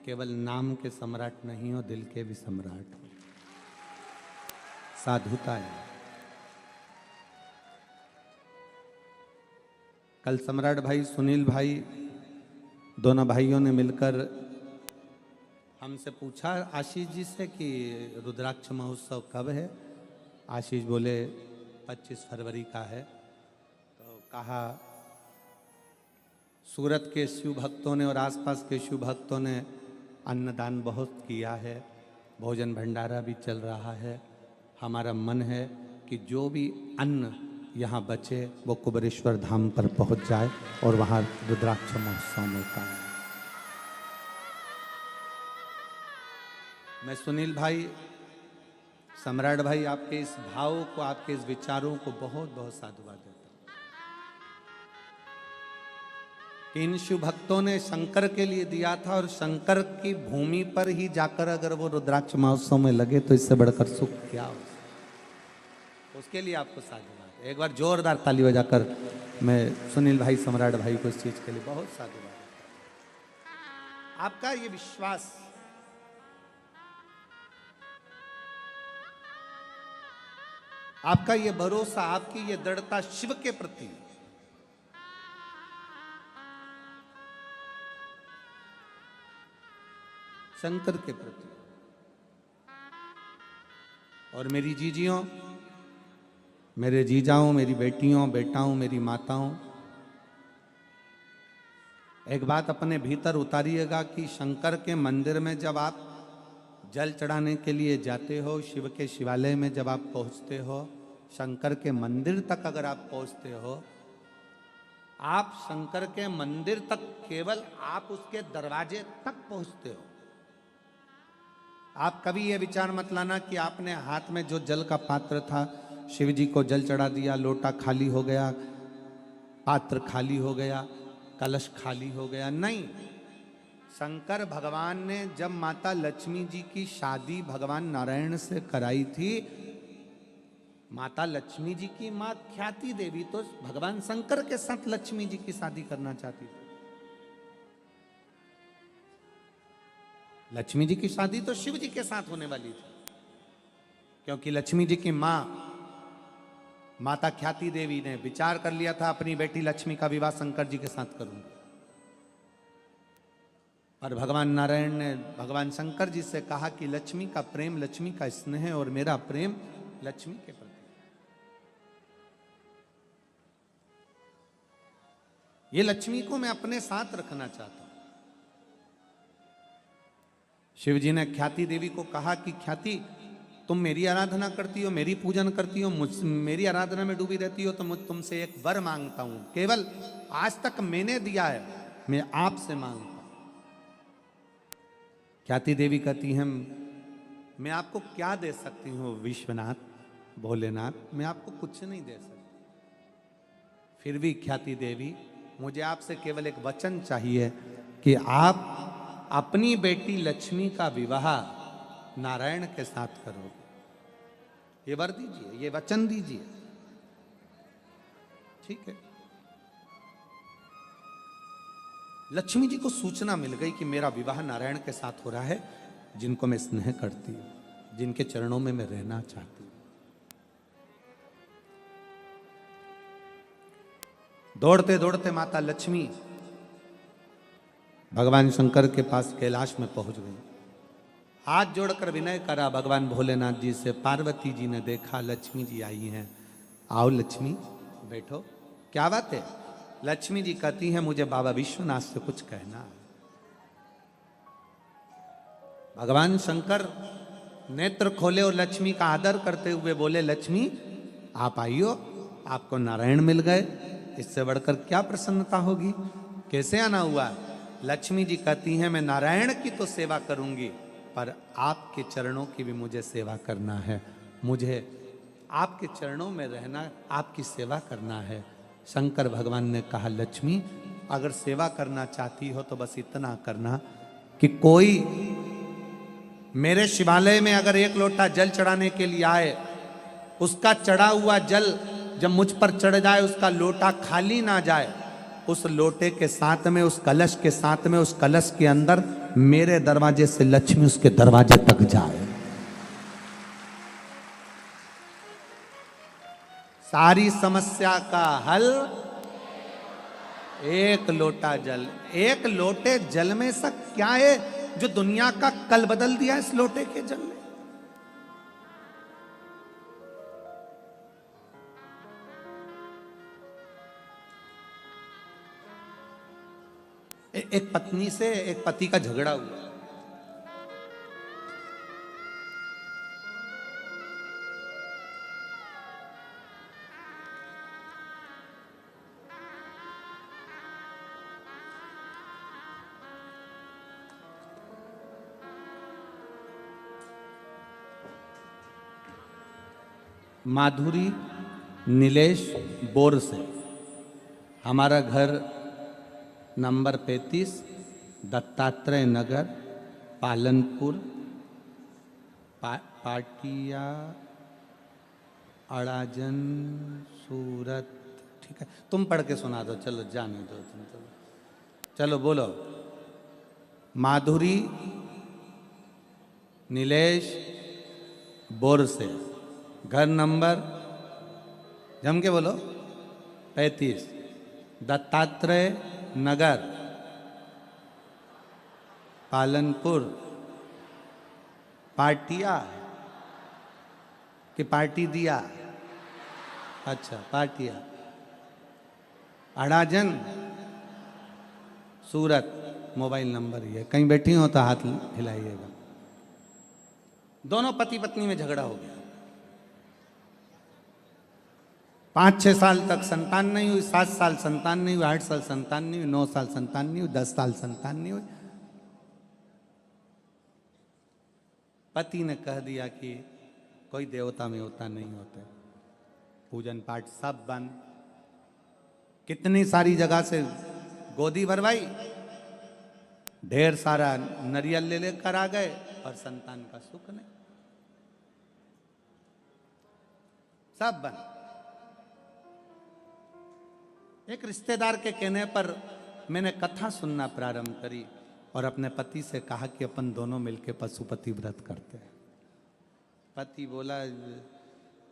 केवल नाम के सम्राट नहीं हो, दिल के भी सम्राट हो। साधुता है। कल सम्राट भाई, सुनील भाई, दोनों भाइयों ने मिलकर हमसे पूछा आशीष जी से कि रुद्राक्ष महोत्सव कब है। आशीष बोले 25 फरवरी का है। तो कहा सूरत के शिव भक्तों ने और आसपास के शिव भक्तों ने अन्नदान बहुत किया है, भोजन भंडारा भी चल रहा है। हमारा मन है कि जो भी अन्न यहाँ बचे वो कुबेरेश्वर धाम पर पहुँच जाए और वहाँ रुद्राक्ष महोत्सव में काम। मैं सुनील भाई, सम्राट भाई, आपके इस भाव को, आपके इस विचारों को बहुत बहुत साधुवाद देता हूँ कि इन शिव भक्तों ने शंकर के लिए दिया था और शंकर की भूमि पर ही जाकर अगर वो रुद्राक्ष महोत्सव में लगे तो इससे बढ़कर सुख क्या हो। उसके लिए आपको साधुवाद। एक बार जोरदार ताली बजाकर मैं सुनील भाई, सम्राट भाई को इस चीज के लिए बहुत साधुवाद। आपका ये विश्वास, आपका ये भरोसा, आपकी ये दृढ़ता शिव के प्रति, शंकर के प्रति। और मेरी जीजियों, मेरे जीजाओं, मेरी बेटियों, बेटाओं, मेरी माताओं, एक बात अपने भीतर उतारिएगा कि शंकर के मंदिर में जब आप जल चढ़ाने के लिए जाते हो, शिव के शिवालय में जब आप पहुंचते हो, शंकर के मंदिर तक अगर आप पहुंचते हो, आप शंकर के मंदिर तक केवल आप उसके दरवाजे तक पहुंचते हो। आप कभी ये विचार मत लाना कि आपने हाथ में जो जल का पात्र था, शिव जी को जल चढ़ा दिया, लोटा खाली हो गया, पात्र खाली हो गया, कलश खाली हो गया। नहीं, शंकर भगवान ने जब माता लक्ष्मी जी की शादी भगवान नारायण से कराई थी, माता लक्ष्मी जी की मां ख्याति देवी तो भगवान शंकर के साथ लक्ष्मी जी की शादी करना चाहती थी। लक्ष्मी जी की शादी तो शिव जी के साथ होने वाली थी, क्योंकि लक्ष्मी जी की मां माता ख्याति देवी ने विचार कर लिया था अपनी बेटी लक्ष्मी का विवाह शंकर जी के साथ करूंगी। और भगवान नारायण ने भगवान शंकर जी से कहा कि लक्ष्मी का प्रेम, लक्ष्मी का स्नेह और मेरा प्रेम लक्ष्मी के प्रति, ये लक्ष्मी को मैं अपने साथ रखना चाहता हूं। शिव जी ने ख्याति देवी को कहा कि ख्याति, तुम मेरी आराधना करती हो, मेरी पूजन करती हो, मेरी आराधना में डूबी रहती हो, तो मुझ तुमसे एक वर मांगता हूं। केवल आज तक मैंने दिया है, मैं आपसे मांगता हूं। ख्याति देवी कहती है, मैं आपको क्या दे सकती हूँ विश्वनाथ, भोलेनाथ, मैं आपको कुछ नहीं दे सकती। फिर भी ख्याति देवी, मुझे आपसे केवल एक वचन चाहिए कि आप अपनी बेटी लक्ष्मी का विवाह नारायण के साथ करोगे। ये वर दीजिए, ये वचन दीजिए। ठीक है। लक्ष्मी जी को सूचना मिल गई कि मेरा विवाह नारायण के साथ हो रहा है, जिनको मैं स्नेह करती हूं, जिनके चरणों में मैं रहना चाहती हूं। दौड़ते दौड़ते माता लक्ष्मी भगवान शंकर के पास कैलाश में पहुंच गई। हाथ जोड़कर विनय करा भगवान भोलेनाथ जी से। पार्वती जी ने देखा लक्ष्मी जी आई हैं। आओ लक्ष्मी, बैठो। क्या बात है? लक्ष्मी जी कहती हैं, मुझे बाबा विश्वनाथ से कुछ कहना है। भगवान शंकर नेत्र खोले और लक्ष्मी का आदर करते हुए बोले, लक्ष्मी आप आइयो, आपको नारायण मिल गए, इससे बढ़कर क्या प्रसन्नता होगी? कैसे आना हुआ? लक्ष्मी जी कहती हैं, मैं नारायण की तो सेवा करूंगी, पर आपके चरणों की भी मुझे सेवा करना है, मुझे आपके चरणों में रहना, आपकी सेवा करना है। शंकर भगवान ने कहा, लक्ष्मी अगर सेवा करना चाहती हो तो बस इतना करना कि कोई मेरे शिवालय में अगर एक लोटा जल चढ़ाने के लिए आए, उसका चढ़ा हुआ जल जब मुझ पर चढ़ जाए, उसका लोटा खाली ना जाए, उस लोटे के साथ में, उस कलश के साथ में, उस कलश के अंदर मेरे दरवाजे से लक्ष्मी उसके दरवाजे तक जाए। सारी समस्या का हल एक लोटा जल। एक लोटे जल में सब क्या है जो दुनिया का कल बदल दिया इस लोटे के जल ने? एक पत्नी से एक पति का झगड़ा हुआ। माधुरी नीलेश बोर से। हमारा घर नंबर 35 दत्तात्रेय नगर पालनपुर पाटिया अड़ाजन सूरत। ठीक है, तुम पढ़ के सुना दो, चलो जाने दो तुम, चलो बोलो। माधुरी नीलेश बोर से, घर नंबर जम के बोलो 35 दत्तात्रेय नगर पालनपुर पाटिया कि पार्टी दिया, अच्छा पाटिया अड़ाजन सूरत। मोबाइल नंबर ये, कहीं बैठी हो तो हाथ हिलाइएगा। दोनों पति पत्नी में झगड़ा हो गया। 5-6 साल तक संतान नहीं हुई, 7 साल संतान नहीं हुई, 8 साल संतान नहीं हुई, 9 साल संतान नहीं हुई, 10 साल संतान नहीं हुई। पति ने कह दिया कि कोई देवता में होता नहीं होते, पूजन पाठ सब बंद। कितनी सारी जगह से गोदी भरवाई, ढेर सारा नरियल ले लेकर आ गए और संतान का सुख नहीं, सब बंद। एक रिश्तेदार के कहने पर मैंने कथा सुनना प्रारंभ करी और अपने पति से कहा कि अपन दोनों मिलकर पशुपति व्रत करते हैं। पति बोला,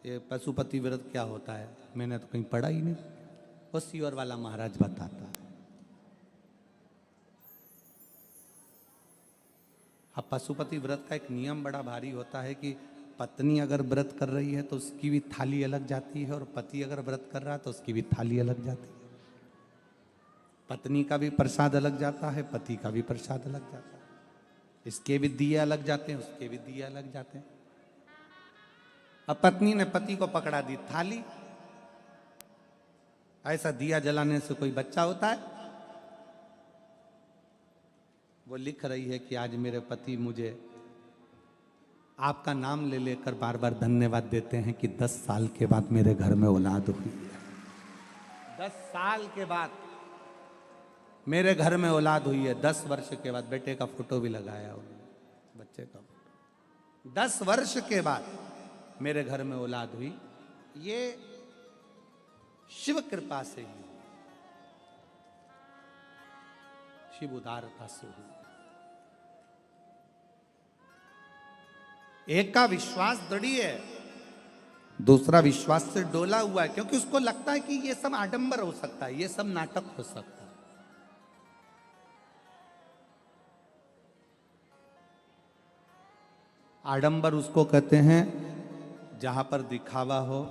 ये पशुपति व्रत क्या होता है? मैंने तो कहीं पढ़ा ही नहीं, वो सीवर वाला महाराज बताता है। अब पशुपति व्रत का एक नियम बड़ा भारी होता है कि पत्नी अगर व्रत कर रही है तो उसकी भी थाली अलग जाती है, और पति अगर व्रत कर रहा है तो उसकी भी थाली अलग जाती है। पत्नी का भी प्रसाद अलग जाता है, पति का भी प्रसाद अलग जाता है। इसके भी दिए अलग जाते हैं, उसके भी दिए अलग जाते हैं। अब पत्नी ने पति को पकड़ा दी थाली। ऐसा दिया जलाने से कोई बच्चा होता है? वो लिख रही है कि आज मेरे पति मुझे आपका नाम ले लेकर बार बार धन्यवाद देते हैं कि 10 साल के बाद मेरे घर में औलाद हुई है। 10 साल के बाद मेरे घर में औलाद हुई है। 10 वर्ष के बाद बेटे का फोटो भी लगाया उन्होंने, बच्चे का फोटो। 10 वर्ष के बाद मेरे घर में औलाद हुई। ये शिव कृपा से ही, शिव उदारता से हुई। एक का विश्वास दृढ़ है, दूसरा विश्वास से डोला हुआ है, क्योंकि उसको लगता है कि ये सब आडंबर हो सकता है, ये सब नाटक हो सकता है। आडंबर उसको कहते हैं जहां पर दिखावा हो।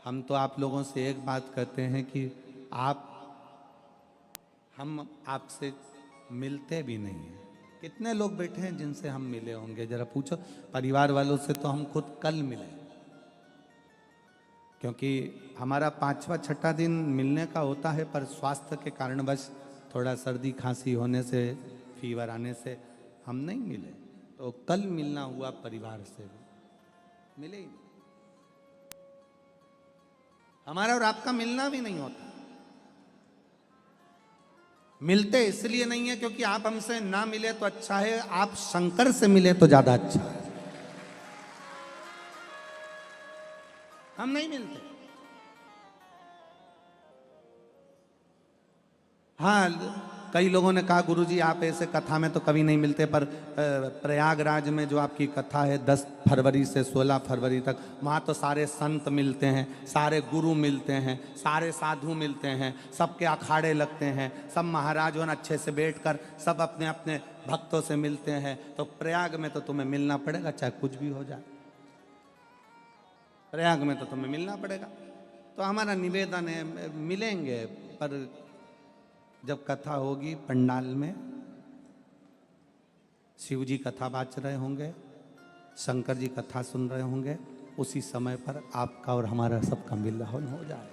हम तो आप लोगों से एक बात कहते हैं कि हम आपसे मिलते भी नहीं हैं। कितने लोग बैठे हैं जिनसे हम मिले होंगे? जरा पूछो। परिवार वालों से तो हम खुद कल मिले, क्योंकि हमारा 5वां-6वां दिन मिलने का होता है, पर स्वास्थ्य के कारणवश थोड़ा सर्दी खांसी होने से, फीवर आने से हम नहीं मिले। तो कल मिलना हुआ परिवार से, मिले ही नहीं। हमारा और आपका मिलना भी नहीं होता। मिलते इसलिए नहीं है क्योंकि आप हमसे ना मिले तो अच्छा है, आप शंकर से मिले तो ज्यादा अच्छा है। हम नहीं मिलते। हाँ, कई लोगों ने कहा गुरुजी आप ऐसे कथा में तो कभी नहीं मिलते, पर प्रयागराज में जो आपकी कथा है 10 फरवरी से 16 फरवरी तक, वहाँ तो सारे संत मिलते हैं, सारे गुरु मिलते हैं, सारे साधु मिलते हैं, सबके अखाड़े लगते हैं, सब महाराजों ने अच्छे से बैठकर सब अपने अपने भक्तों से मिलते हैं। तो प्रयाग में तो तुम्हें मिलना पड़ेगा, चाहे कुछ भी हो जाए। प्रयाग में तो तुम्हें मिलना पड़ेगा। तो हमारा निवेदन है, मिलेंगे, पर जब कथा होगी पंडाल में, शिव जी कथा बाच रहे होंगे, शंकर जी कथा सुन रहे होंगे, उसी समय पर आपका और हमारा सबका मिलन हो जाए।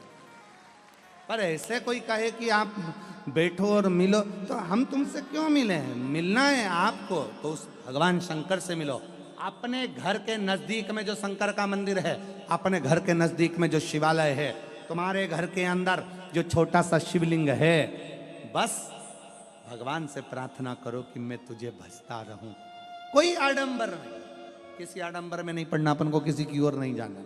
पर ऐसे कोई कहे कि आप बैठो और मिलो, तो हम तुमसे क्यों मिले हैं? मिलना है आपको तो उस भगवान शंकर से मिलो। अपने घर के नजदीक में जो शंकर का मंदिर है, अपने घर के नजदीक में जो शिवालय है, तुम्हारे घर के अंदर जो छोटा सा शिवलिंग है, बस भगवान से प्रार्थना करो कि मैं तुझे भजता रहूं। कोई आडंबर नहीं, किसी आडंबर में नहीं पड़ना, अपन को किसी की ओर नहीं जाना।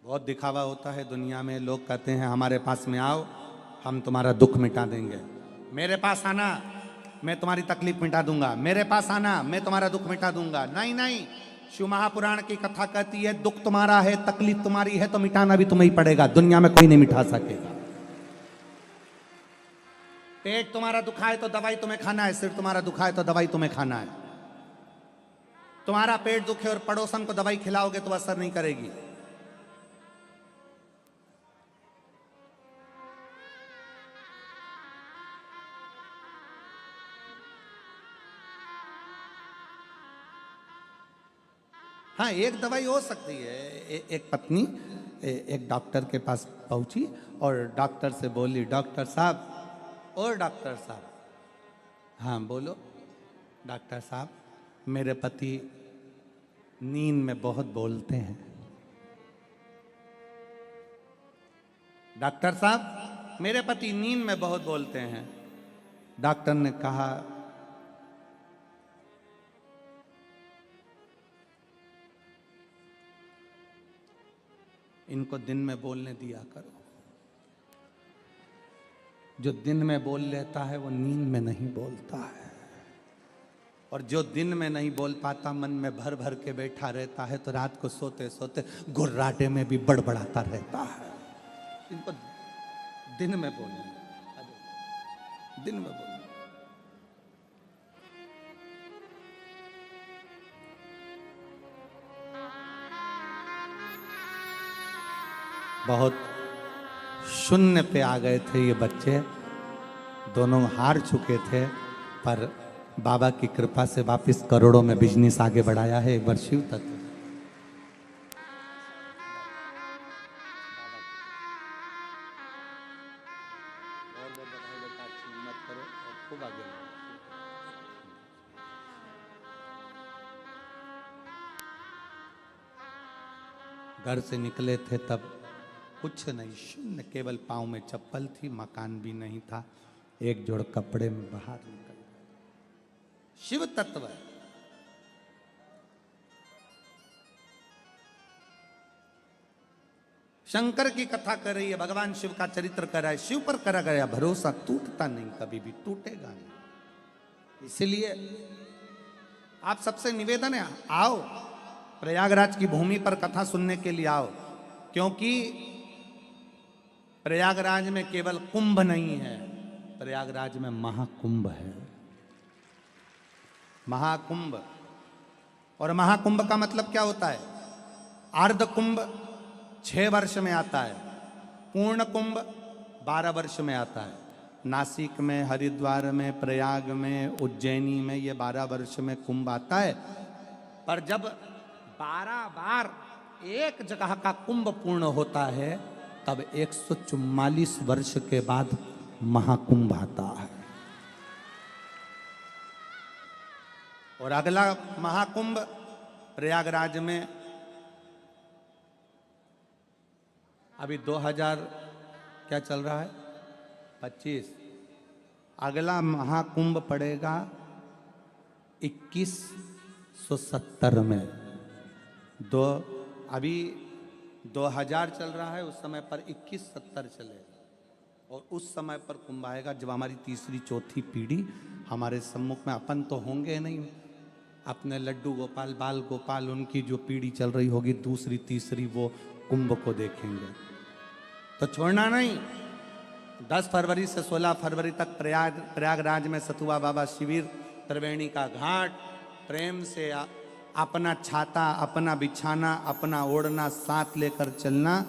बहुत दिखावा होता है दुनिया में। लोग कहते हैं हमारे पास में आओ, हम तुम्हारा दुख मिटा देंगे। मेरे पास आना, मैं तुम्हारी तकलीफ मिटा दूंगा। मेरे पास आना, मैं तुम्हारा दुख मिटा दूंगा। नहीं नहीं, शिव महापुराण की कथा कहती है दुख तुम्हारा है, तकलीफ तुम्हारी है, तो मिटाना भी तुम्हें ही पड़ेगा। दुनिया में कोई नहीं मिटा सकेगा। पेट तुम्हारा दुखाए तो दवाई तुम्हें खाना है, सिर तुम्हारा दुखाए तो दवाई तुम्हें खाना है। तुम्हारा पेट दुखे और पड़ोसन को दवाई खिलाओगे तो असर नहीं करेगी। हाँ, एक दवाई हो सकती है। एक पत्नी एक डॉक्टर के पास पहुंची और डॉक्टर से बोली, डॉक्टर साहब, और डॉक्टर साहब, हाँ बोलो। डॉक्टर साहब, मेरे पति नींद में बहुत बोलते हैं। डॉक्टर साहब, मेरे पति नींद में बहुत बोलते हैं। डॉक्टर ने कहा, इनको दिन में बोलने दिया करो। जो दिन में बोल लेता है वो नींद में नहीं बोलता है, और जो दिन में नहीं बोल पाता, मन में भर भर के बैठा रहता है, तो रात को सोते सोते गुर्राटे में भी बड़बड़ाता रहता है। इनको दिन में बोलने, दिन में बोलने। बहुत शून्य पे आ गए थे ये बच्चे, दोनों हार चुके थे, पर बाबा की कृपा से वापस करोड़ों में बिजनेस आगे बढ़ाया है। एक बार शिव तत्व। घर से निकले थे तब कुछ नहीं, शून्य, केवल पाँव में चप्पल थी, मकान भी नहीं था, एक जोड़ कपड़े में बाहर निकल गए। शिव तत्व। शंकर की कथा कर रही है, भगवान शिव का चरित्र कर रहा है, शिव पर करा गया भरोसा टूटता नहीं, कभी भी टूटेगा नहीं। इसलिए आप सबसे निवेदन है, आओ प्रयागराज की भूमि पर कथा सुनने के लिए आओ, क्योंकि प्रयागराज में केवल कुंभ नहीं है, प्रयागराज में महाकुंभ है। महाकुंभ। और महाकुंभ का मतलब क्या होता है? अर्ध कुंभ 6 वर्ष में आता है, पूर्ण कुंभ 12 वर्ष में आता है। नासिक में, हरिद्वार में, प्रयाग में, उज्जैनी में ये 12 वर्ष में कुंभ आता है। पर जब 12 बार एक जगह का कुंभ पूर्ण होता है तब 144 वर्ष के बाद महाकुंभ आता है। और अगला महाकुंभ प्रयागराज में अभी 2000 क्या चल रहा है 25। अगला महाकुंभ पड़ेगा 2170 में। अभी 2000 चल रहा है, उस समय पर 2170 चलेगा और उस समय पर कुंभ आएगा जब हमारी तीसरी चौथी पीढ़ी हमारे सम्मुख में, अपन तो होंगे नहीं, अपने लड्डू गोपाल बाल गोपाल उनकी जो पीढ़ी चल रही होगी दूसरी तीसरी वो कुंभ को देखेंगे। तो छोड़ना नहीं। 10 फरवरी से 16 फरवरी तक प्रयागराज में सतुआ बाबा शिविर, त्रिवेणी का घाट, प्रेम से अपना छाता, अपना बिछाना, अपना ओढ़ना साथ लेकर चलना,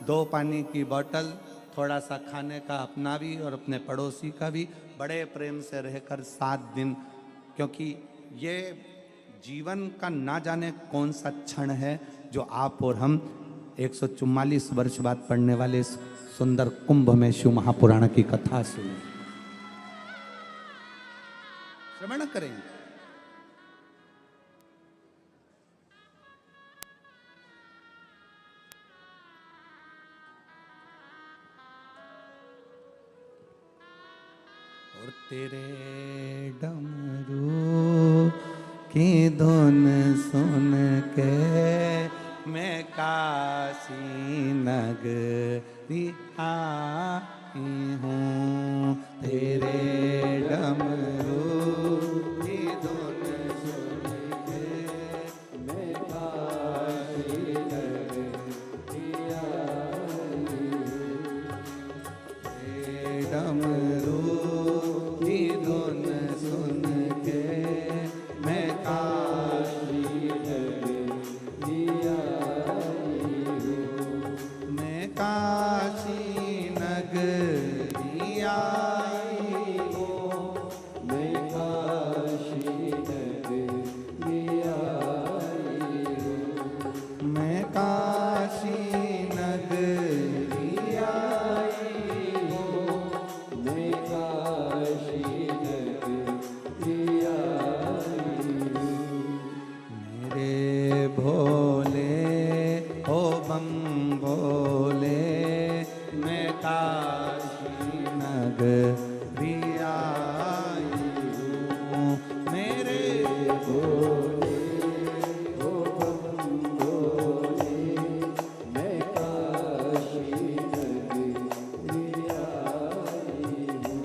2 पानी की बोतल, थोड़ा सा खाने का अपना भी और अपने पड़ोसी का भी, बड़े प्रेम से रहकर 7 दिन, क्योंकि ये जीवन का ना जाने कौन सा क्षण है जो आप और हम 144 वर्ष बाद पढ़ने वाले इस सुंदर कुंभ में शिव महापुराण की कथा सुने, श्रवण करेंगे। और तेरे डमरू की धुन सुन के मैं काशी नगरी आई हूँ। तेरे डमरू की धुन सुन के मैं काशी नगरी आई हूँ। तेरे डमरू की धुन सुन के मैं काशी नगरी आई हूँ। मैं काशी नगरी आई हूँ। मैं काशी नगरी आई हूँ। मैं काशी नगरी आई हूँ। मैं काशी नगरी आई हूँ। मेरे भोले ओ बम भोले, मैं काशी नगरी आई हूँ। मेरे भोले ओ बम भोले, मैं काशी नगरी आई हूँ।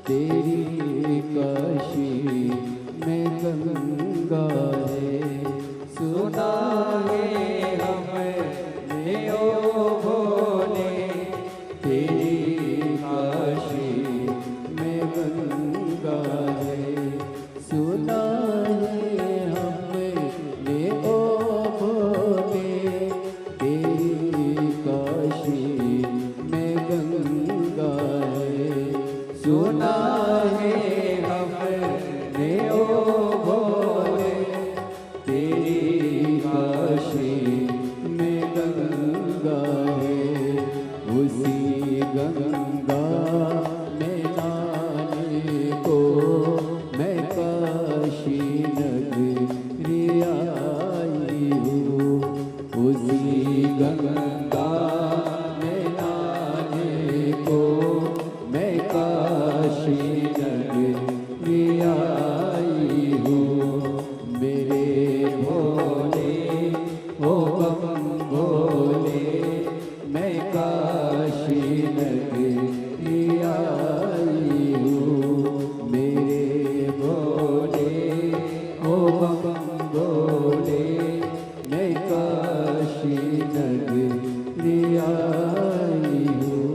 तेरी काशी में गंगा है, सुना है हमने ओ भोले, तेरी काशी में गंगा है, सुना है हमने ओ भोले, तेरी काशी में गंगा है, सुना है हमने ओ भोले, तेरी काशी में गंगा है, उसी गंगा में नहाने को मैं काशी नगरी आई हूँ, उसी गंगा में नहाने को मैं काशी नगरी आई हूँ, मेरे भोले ओ बम भोले, मैं काशी नगरी आई हूँ, मेरे भोले ओ बम भोले, मैं काशी नगरी आई हूँ।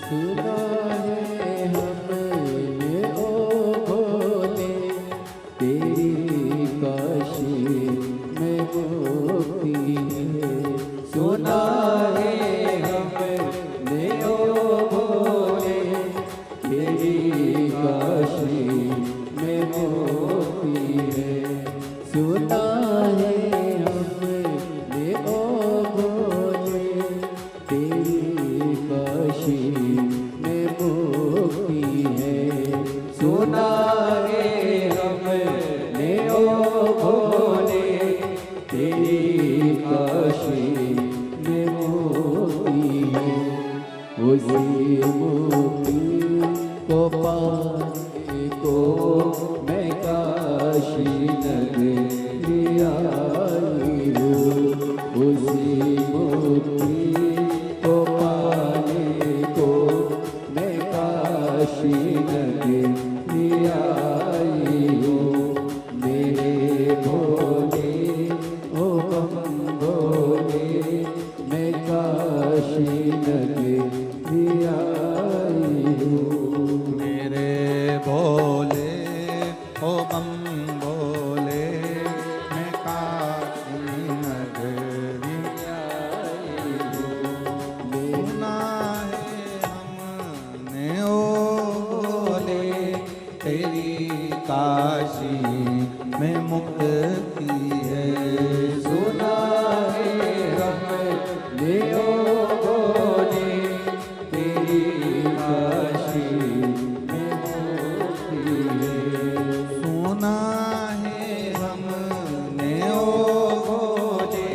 सुना है हमने ओ भोले, तेरी काशी में मुक्ति है, सुना है हमने ओ भोले, तेरी काशी में मुक्ति है, सुना है हमने ओ भोले, तेरी काशी में मुक्ति है, सुना है हमने ओ भोले, तेरी काशी में मुक्ति है, उसी मुक्ति को पाने को मैं काशी नगरी आई हूँ, उसी मुक्ति को पाने को मैं काशी नगरी आई हूँ, मेरे भोले ओ बम भोले, मैं काशी नगरी आई हूँ, मेरे भोले ओ बम भोले, तेरी काशी में मुक्ति है। सुना है हमने ओ बोले तेरी काशी में मुक्ति है। सुना है हमने ओ बोले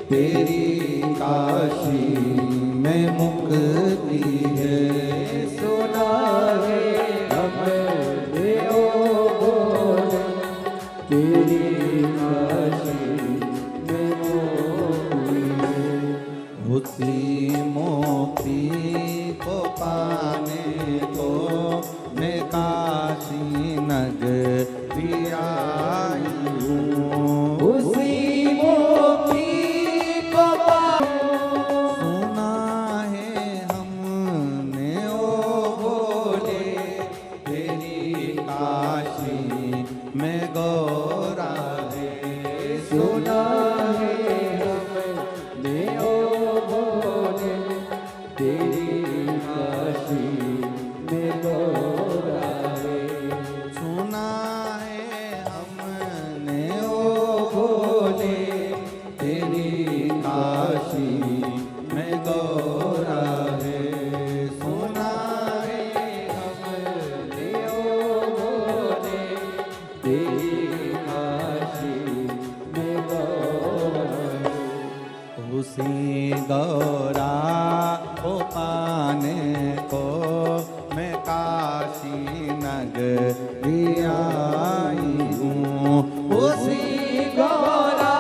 तेरी काशी में मुक्ति है। सुना है हमने ओ बोले तेरी काशी में मुक्ति है। उसी मोक्ति को पाने को मैं काशी नगरी आई हूँ। उसी मोक्ति को सुना है हमने ओ बोले तेरी काशी में गौरा है। सुना है हमने ओ बोले तेरी काशी में गौरा है। सुना है हमने ओ बोले तेरी काशी में गौरा है। सुना है हमने ओ बोले तेरी काशी में गौरा है। उसी गौरा को पाने को मैं काशी नगरी आई हूँ। उसी गौरा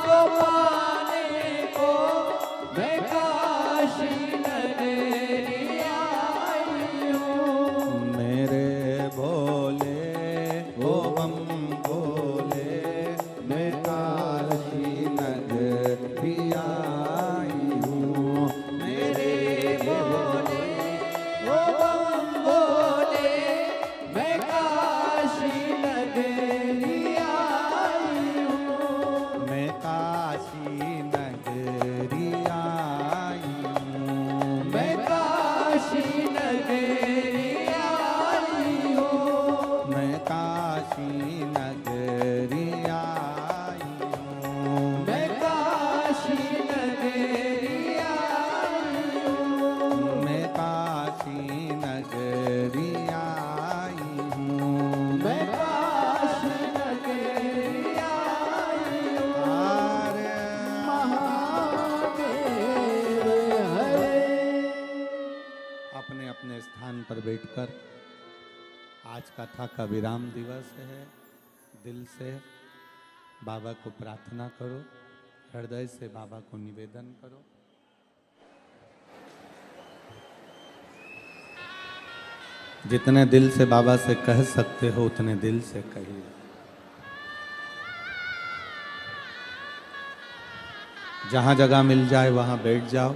को पाने को मैं काशी नगरी आई हूँ। मेरे भोले ओ बम भोले मैं काशी नगरी आई हूँ। मेरे भोले ओ बम भोले मैं काशी नगरी आई हूँ। मैं काशी नगरी आई हूँ। मैं काशी नगरी आई हूँ। मैं काशी नगरी आई हूँ। मैं काशी नगरी आई हूँ। मैं काशी नगरी आई हूँ। मैं काशी नगरी आई हूँ। हरे महादेव हरे। अपने अपने स्थान पर बैठकर आज कथा का विराम दिवस है। दिल से बाबा को प्रार्थना करो, हृदय से बाबा को निवेदन करो। जितने दिल से बाबा से कह सकते हो उतने दिल से कहिए। जहां जगह मिल जाए वहां बैठ जाओ।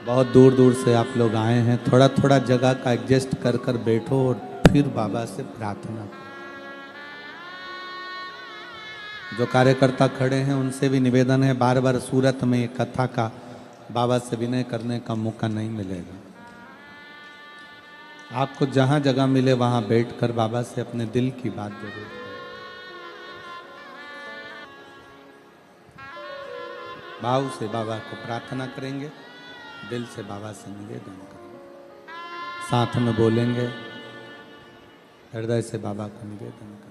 बहुत दूर दूर से आप लोग आए हैं, थोड़ा थोड़ा जगह का एडजस्ट कर कर बैठो और फिर बाबा से प्रार्थना करो। जो कार्यकर्ता खड़े हैं उनसे भी निवेदन है, बार बार सूरत में कथा का बाबा से विनय करने का मौका नहीं मिलेगा। आपको जहां जगह मिले वहां बैठकर बाबा से अपने दिल की बात जरूर करें। भाव से बाबा को प्रार्थना करेंगे, दिल से बाबा से निवेदन करेंगे, साथ में बोलेंगे, हृदय से बाबा को निवेदन करेंगे।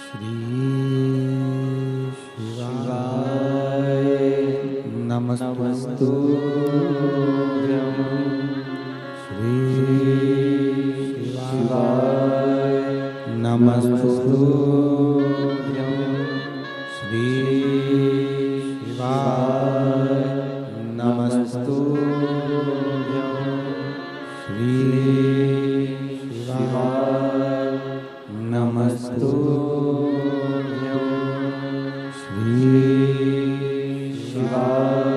श्री शिवाय नमस्तु श्री शिवाय नमस्तु श्री शिवाय नमस्तु श्री शिवाय नमस्तु श्री शिवाय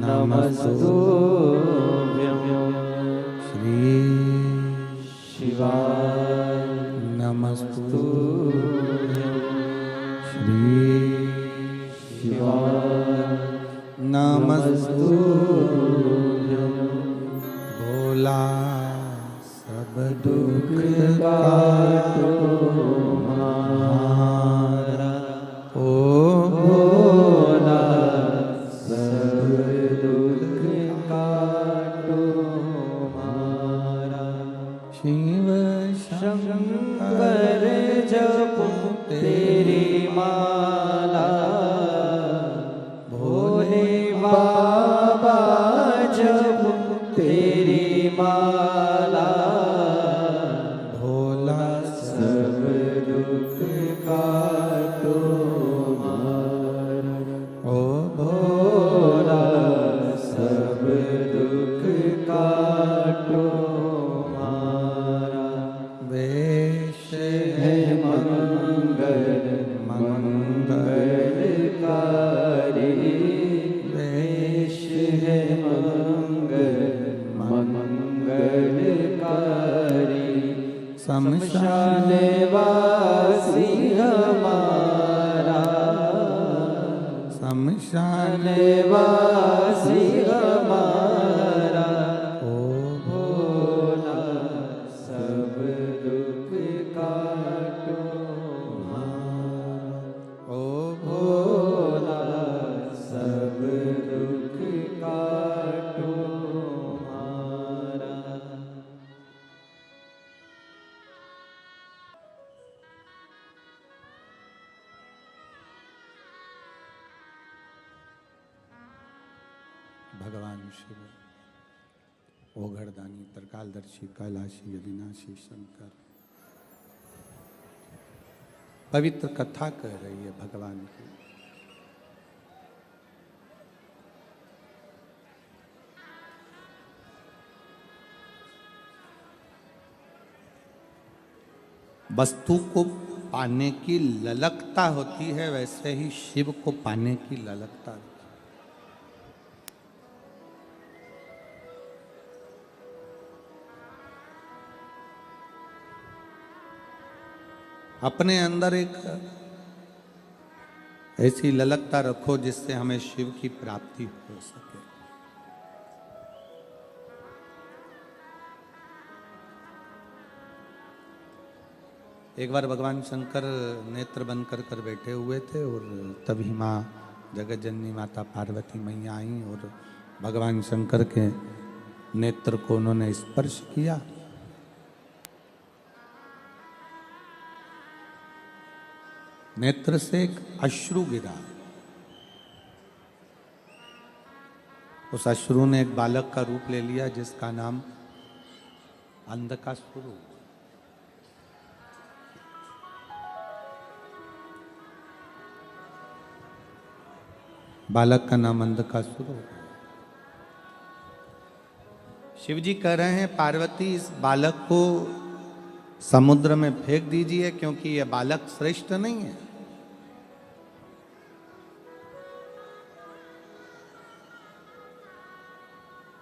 नमस्तु श्री शिवाय भोला सब दुख काटो हमारा। ओ भोला सब दुख काटो हमारा। शिव शंकर जपो तेरी माला, भोले बाबा जपो तेरी माला। भोला सब दुख काटो हमारा। ओ भोला सब दुख काटो हमारा। वेश है मंगल मंगलकारी, वेश है मंगल मंगलकारी। शमशान वासी हमारा, शमशान वासी हमारा। ओ भोला सब दुख काटो हमारा। ओ भोला सब दुख काटो हमारा। भगवान शिव ओघड़दानी त्रिकालदर्शी कैलाशी अविनाशी शंकर पवित्र कथा कह रही है भगवान की। वस्तु को पाने की ललकता होती है, वैसे ही शिव को पाने की ललकता होती है। अपने अंदर एक ऐसी ललकता रखो जिससे हमें शिव की प्राप्ति हो सके। एक बार भगवान शंकर नेत्र बंद कर बैठे हुए थे और तभी माँ जगत जननी माता पार्वती मैया आई और भगवान शंकर के नेत्र को उन्होंने स्पर्श किया। नेत्र से एक अश्रु गिरा। उस अश्रु ने एक बालक का रूप ले लिया जिसका नाम अंधकासुर। बालक का नाम अंधकासुर। शिव जी कह रहे हैं पार्वती इस बालक को समुद्र में फेंक दीजिए क्योंकि यह बालक श्रेष्ठ नहीं है।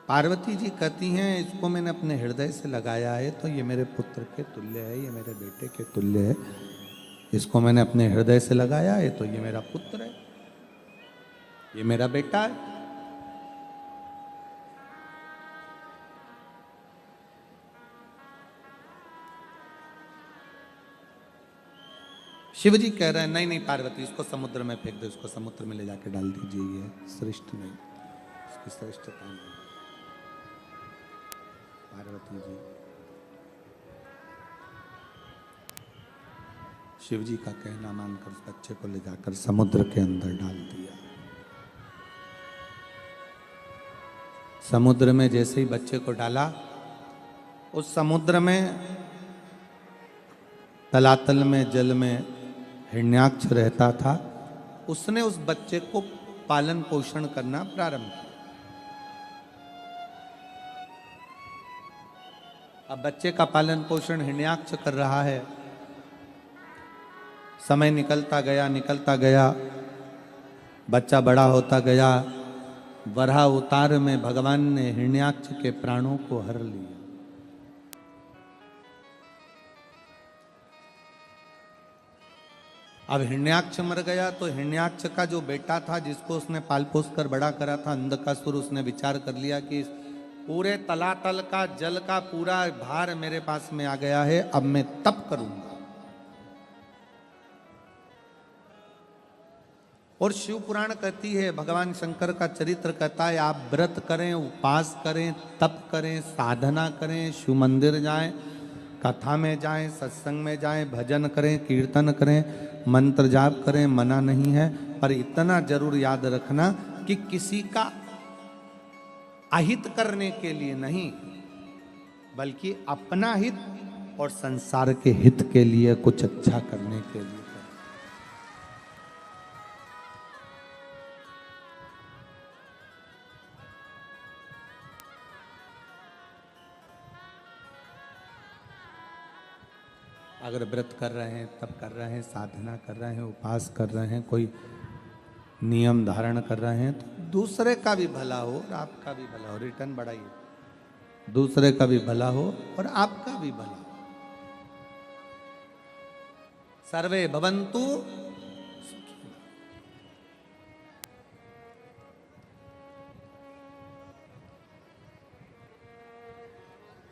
पार्वती जी कहती हैं इसको मैंने अपने हृदय से लगाया है तो ये मेरे पुत्र के तुल्य है, ये मेरे बेटे के तुल्य है। इसको मैंने अपने हृदय से लगाया है तो ये मेरा पुत्र है, ये मेरा बेटा है। शिव जी कह रहे हैं नहीं नहीं पार्वती इसको समुद्र में फेंक दो, इसको समुद्र में ले जाके डाल दीजिए, ये श्रेष्ठ नहीं, इसकी श्रेष्ठता नहीं। पार्वती जी शिव जी का कहना मानकर उस बच्चे को ले जाकर समुद्र के अंदर डाल दिया। समुद्र में जैसे ही बच्चे को डाला, उस समुद्र में तलातल में जल में हिरण्याक्ष रहता था। उसने उस बच्चे को पालन पोषण करना प्रारंभ किया। अब बच्चे का पालन पोषण हिरण्याक्ष कर रहा है। समय निकलता गया, बच्चा बड़ा होता गया। वराह अवतार में भगवान ने हिरण्याक्ष के प्राणों को हर लिया। अब हिरण्याक्ष मर गया तो हिरण्याक्ष का जो बेटा था जिसको उसने पाल पोस कर बड़ा करा था अंधकासुर, उसने विचार कर लिया कि पूरे तलातल का जल का पूरा भार मेरे पास में आ गया है, अब मैं तप करूंगा। और शिव पुराण कहती है, भगवान शंकर का चरित्र कहता है, आप व्रत करें, उपवास करें, तप करें, साधना करें, शिव मंदिर जाएं, कथा में जाएं, सत्संग में जाएं, भजन करें, कीर्तन करें, मंत्र जाप करें, मना नहीं है। पर इतना जरूर याद रखना कि किसी का अहित करने के लिए नहीं, बल्कि अपना हित और संसार के हित के लिए कुछ अच्छा करने के लिए। अगर व्रत कर रहे हैं, तप कर रहे हैं, साधना कर रहे हैं, उपवास कर रहे हैं, कोई नियम धारण कर रहे हैं, तो दूसरे का भी भला हो और आपका भी भला हो। रिटर्न बढ़ाइए, दूसरे का भी भला हो और आपका भी भला हो। सर्वे भवन्तु।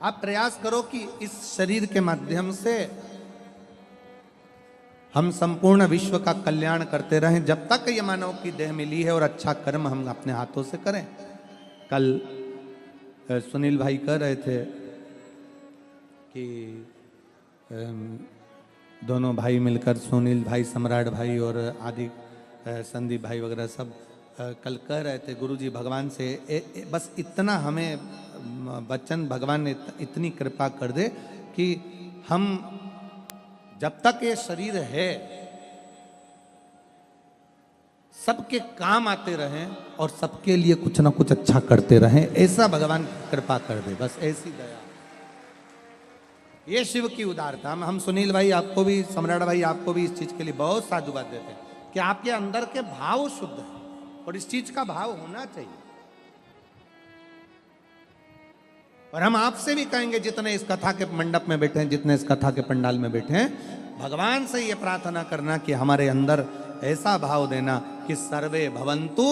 आप प्रयास करो कि इस शरीर के माध्यम से हम संपूर्ण विश्व का कल्याण करते रहें, जब तक ये मानव की देह मिली है, और अच्छा कर्म हम अपने हाथों से करें। कल सुनील भाई कह रहे थे कि दोनों भाई मिलकर, सुनील भाई, सम्राट भाई और आदि संदीप भाई वगैरह सब कल कह रहे थे, गुरुजी भगवान से बस इतना हमें वचन, भगवान ने इतनी कृपा कर दे कि हम जब तक ये शरीर है सबके काम आते रहें और सबके लिए कुछ ना कुछ अच्छा करते रहें, ऐसा भगवान कृपा कर दे, बस ऐसी दया। ये शिव की उदारता। हम सुनील भाई आपको भी, सम्राट भाई आपको भी इस चीज के लिए बहुत साधुवाद देते हैं कि आपके अंदर के भाव शुद्ध है और इस चीज का भाव होना चाहिए। और हम आपसे भी कहेंगे, जितने इस कथा के मंडप में बैठे हैं, जितने इस कथा के पंडाल में बैठे हैं, भगवान से ये प्रार्थना करना कि हमारे अंदर ऐसा भाव देना कि सर्वे भवन्तु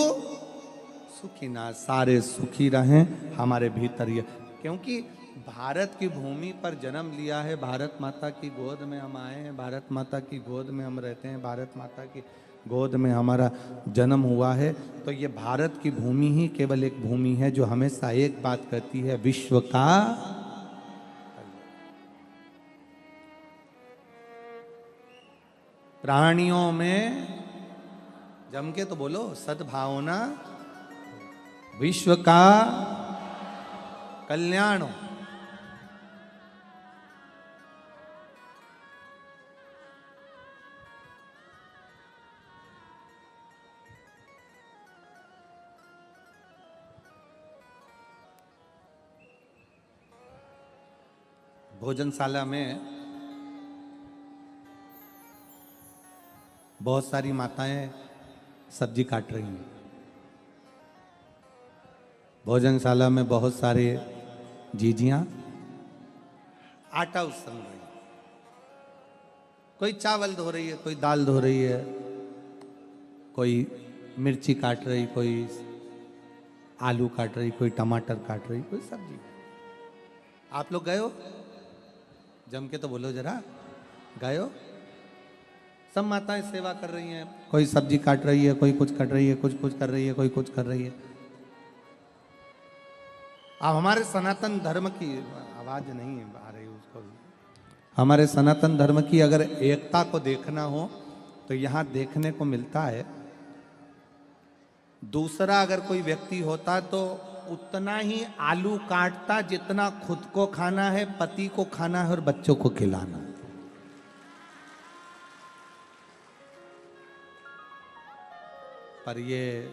सुखिना, सारे सुखी रहें हमारे भीतर। ये क्योंकि भारत की भूमि पर जन्म लिया है, भारत माता की गोद में हम आए हैं, भारत माता की गोद में हम रहते हैं, भारत माता की गोद में हमारा जन्म हुआ है। तो ये भारत की भूमि ही केवल एक भूमि है जो हमेशा एक बात कहती है, विश्व का प्राणियों में, जम के तो बोलो, सद्भावना, विश्व का कल्याण हो। भोजनशाला में बहुत सारी माताएं सब्जी काट रही हैं। भोजनशाला में बहुत सारे जीजियां आटा उसन रही हैं। कोई चावल धो रही है, कोई दाल धो रही है, कोई मिर्ची काट रही, कोई आलू काट रही, कोई टमाटर काट रही, कोई सब्जी। आप लोग गए हो? जम के तो बोलो जरा, गए हो? सब माताएं सेवा कर रही हैं, कोई सब्जी काट रही है, कोई कुछ काट रही है, कुछ कुछ कर रही है, कोई कुछ कर रही है। अब हमारे सनातन धर्म की आवाज नहीं आ रही उसको, हमारे सनातन धर्म की अगर एकता को देखना हो तो यहाँ देखने को मिलता है। दूसरा अगर कोई व्यक्ति होता तो उतना ही आलू काटता जितना खुद को खाना है, पति को खाना है और बच्चों को खिलाना है। पर ये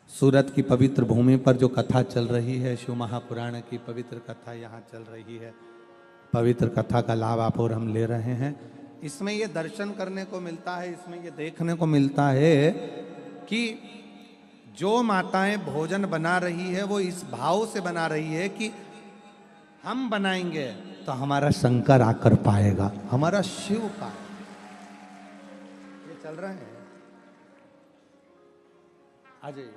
सूरत की पवित्र भूमि पर जो कथा चल रही है, शिव महापुराण की पवित्र कथा यहाँ चल रही है, पवित्र कथा का लाभ आप और हम ले रहे हैं। इसमें ये दर्शन करने को मिलता है, इसमें ये देखने को मिलता है कि जो माताएं भोजन बना रही है वो इस भाव से बना रही है कि हम बनाएंगे तो हमारा शंकर आकर पाएगा, हमारा शिव पाएगा। ये चल रहे हैं, आ जाइए।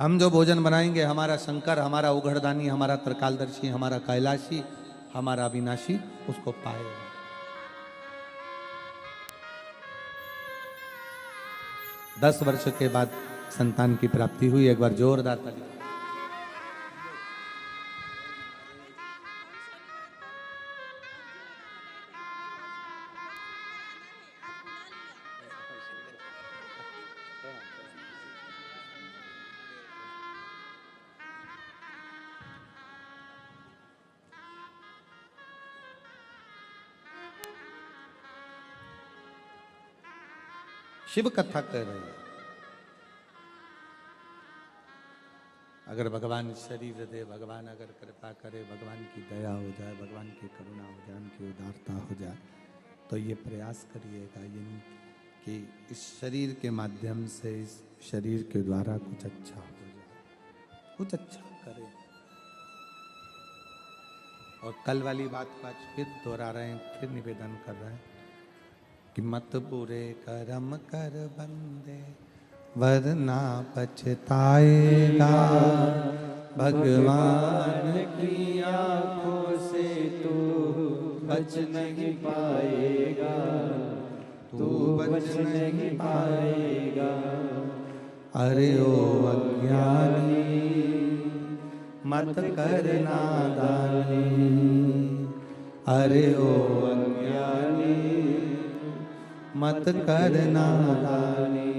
हम जो भोजन बनाएंगे हमारा शंकर, हमारा उघड़दानी, हमारा त्रिकालदर्शी, हमारा कैलाशी, हमारा अविनाशी उसको पाएगा। दस वर्ष के बाद संतान की प्राप्ति हुई। एक बार जोरदार ताली। शिव कथा कह रहे हैं। अगर भगवान शरीर दे, भगवान अगर कृपा करे, भगवान की दया हो जाए, भगवान की करुणा हो जाए, उनकी उदारता हो जाए, तो ये प्रयास करिएगा ये कि इस शरीर के माध्यम से, इस शरीर के द्वारा कुछ अच्छा हो जाए, कुछ अच्छा करें। और कल वाली बात को आज फिर दोहरा रहे हैं, फिर निवेदन कर रहे हैं कि मत बुरे कर्म कर बंदे वरना पछताएगा, भगवान की आंखों से तू बच नहीं पाएगा, तू बच नहीं पाएगा। अरे ओ अज्ञानी मत कर नादानी, अरे ओ अज्ञानी मत कर नादानी,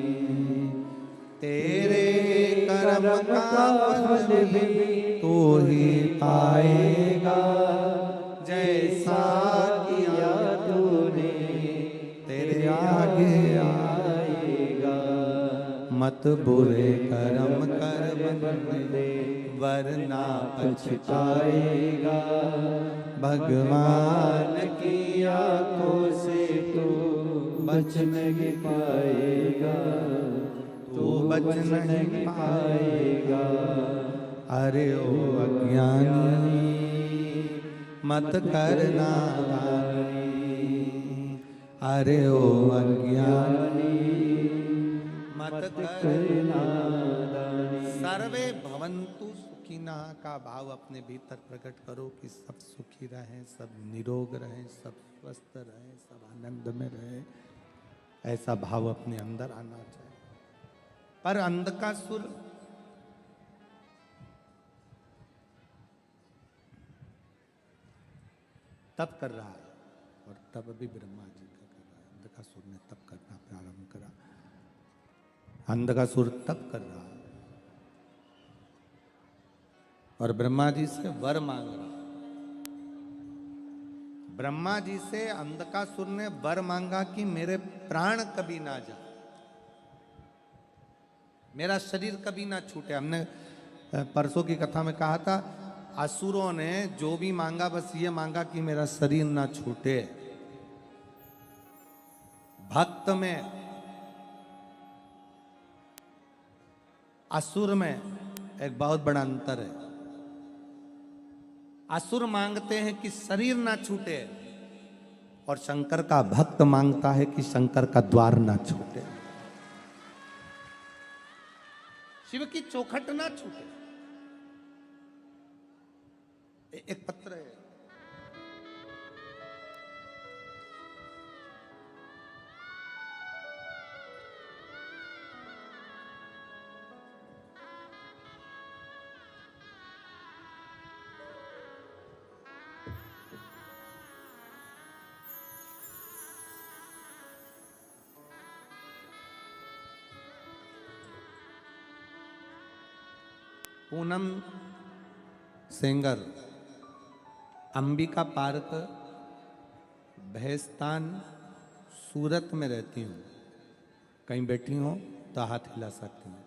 तेरे कर्म का फल भी तू ही पाएगा, जैसा किया तूने तेरे आगे आएगा। मत बुरे कर्म कर बंदे वरना पछताएगा, भगवान की आंखों से तू बच नहीं पाएगा, तू बच नहीं पाएगा। अरे ओ अज्ञानी मत कर नादानी, अरे ओ अज्ञानी मत कर नादानी। सर्वे भवन्तु सुखिनः का भाव अपने भीतर प्रकट करो कि सब सुखी रहें, सब निरोग रहें, सब स्वस्थ रहें, सब आनंद में रहें। ऐसा भाव अपने अंदर आना चाहिए। पर अंधकासुर तप कर रहा है, और तब भी ब्रह्मा जी का कर रहा है। अंधकासुर ने तप करना प्रारंभ करा। अंधकासुर तप कर रहा है और ब्रह्मा जी से वर मांग रहा है। ब्रह्मा जी से अंधकासुर ने वर मांगा कि मेरे प्राण कभी ना जाए, मेरा शरीर कभी ना छूटे। हमने परसों की कथा में कहा था, असुरों ने जो भी मांगा बस ये मांगा कि मेरा शरीर ना छूटे। भक्त में, असुर में एक बहुत बड़ा अंतर है। असुर मांगते हैं कि शरीर ना छूटे, और शंकर का भक्त मांगता है कि शंकर का द्वार ना छूटे, शिव की चौखट ना छूटे। एक पत्र है, पूनम सेंगर, अंबिका पार्क, भैस्तान, सूरत में रहती हूँ। कहीं बैठी हो तो हाथ हिला सकती हूँ।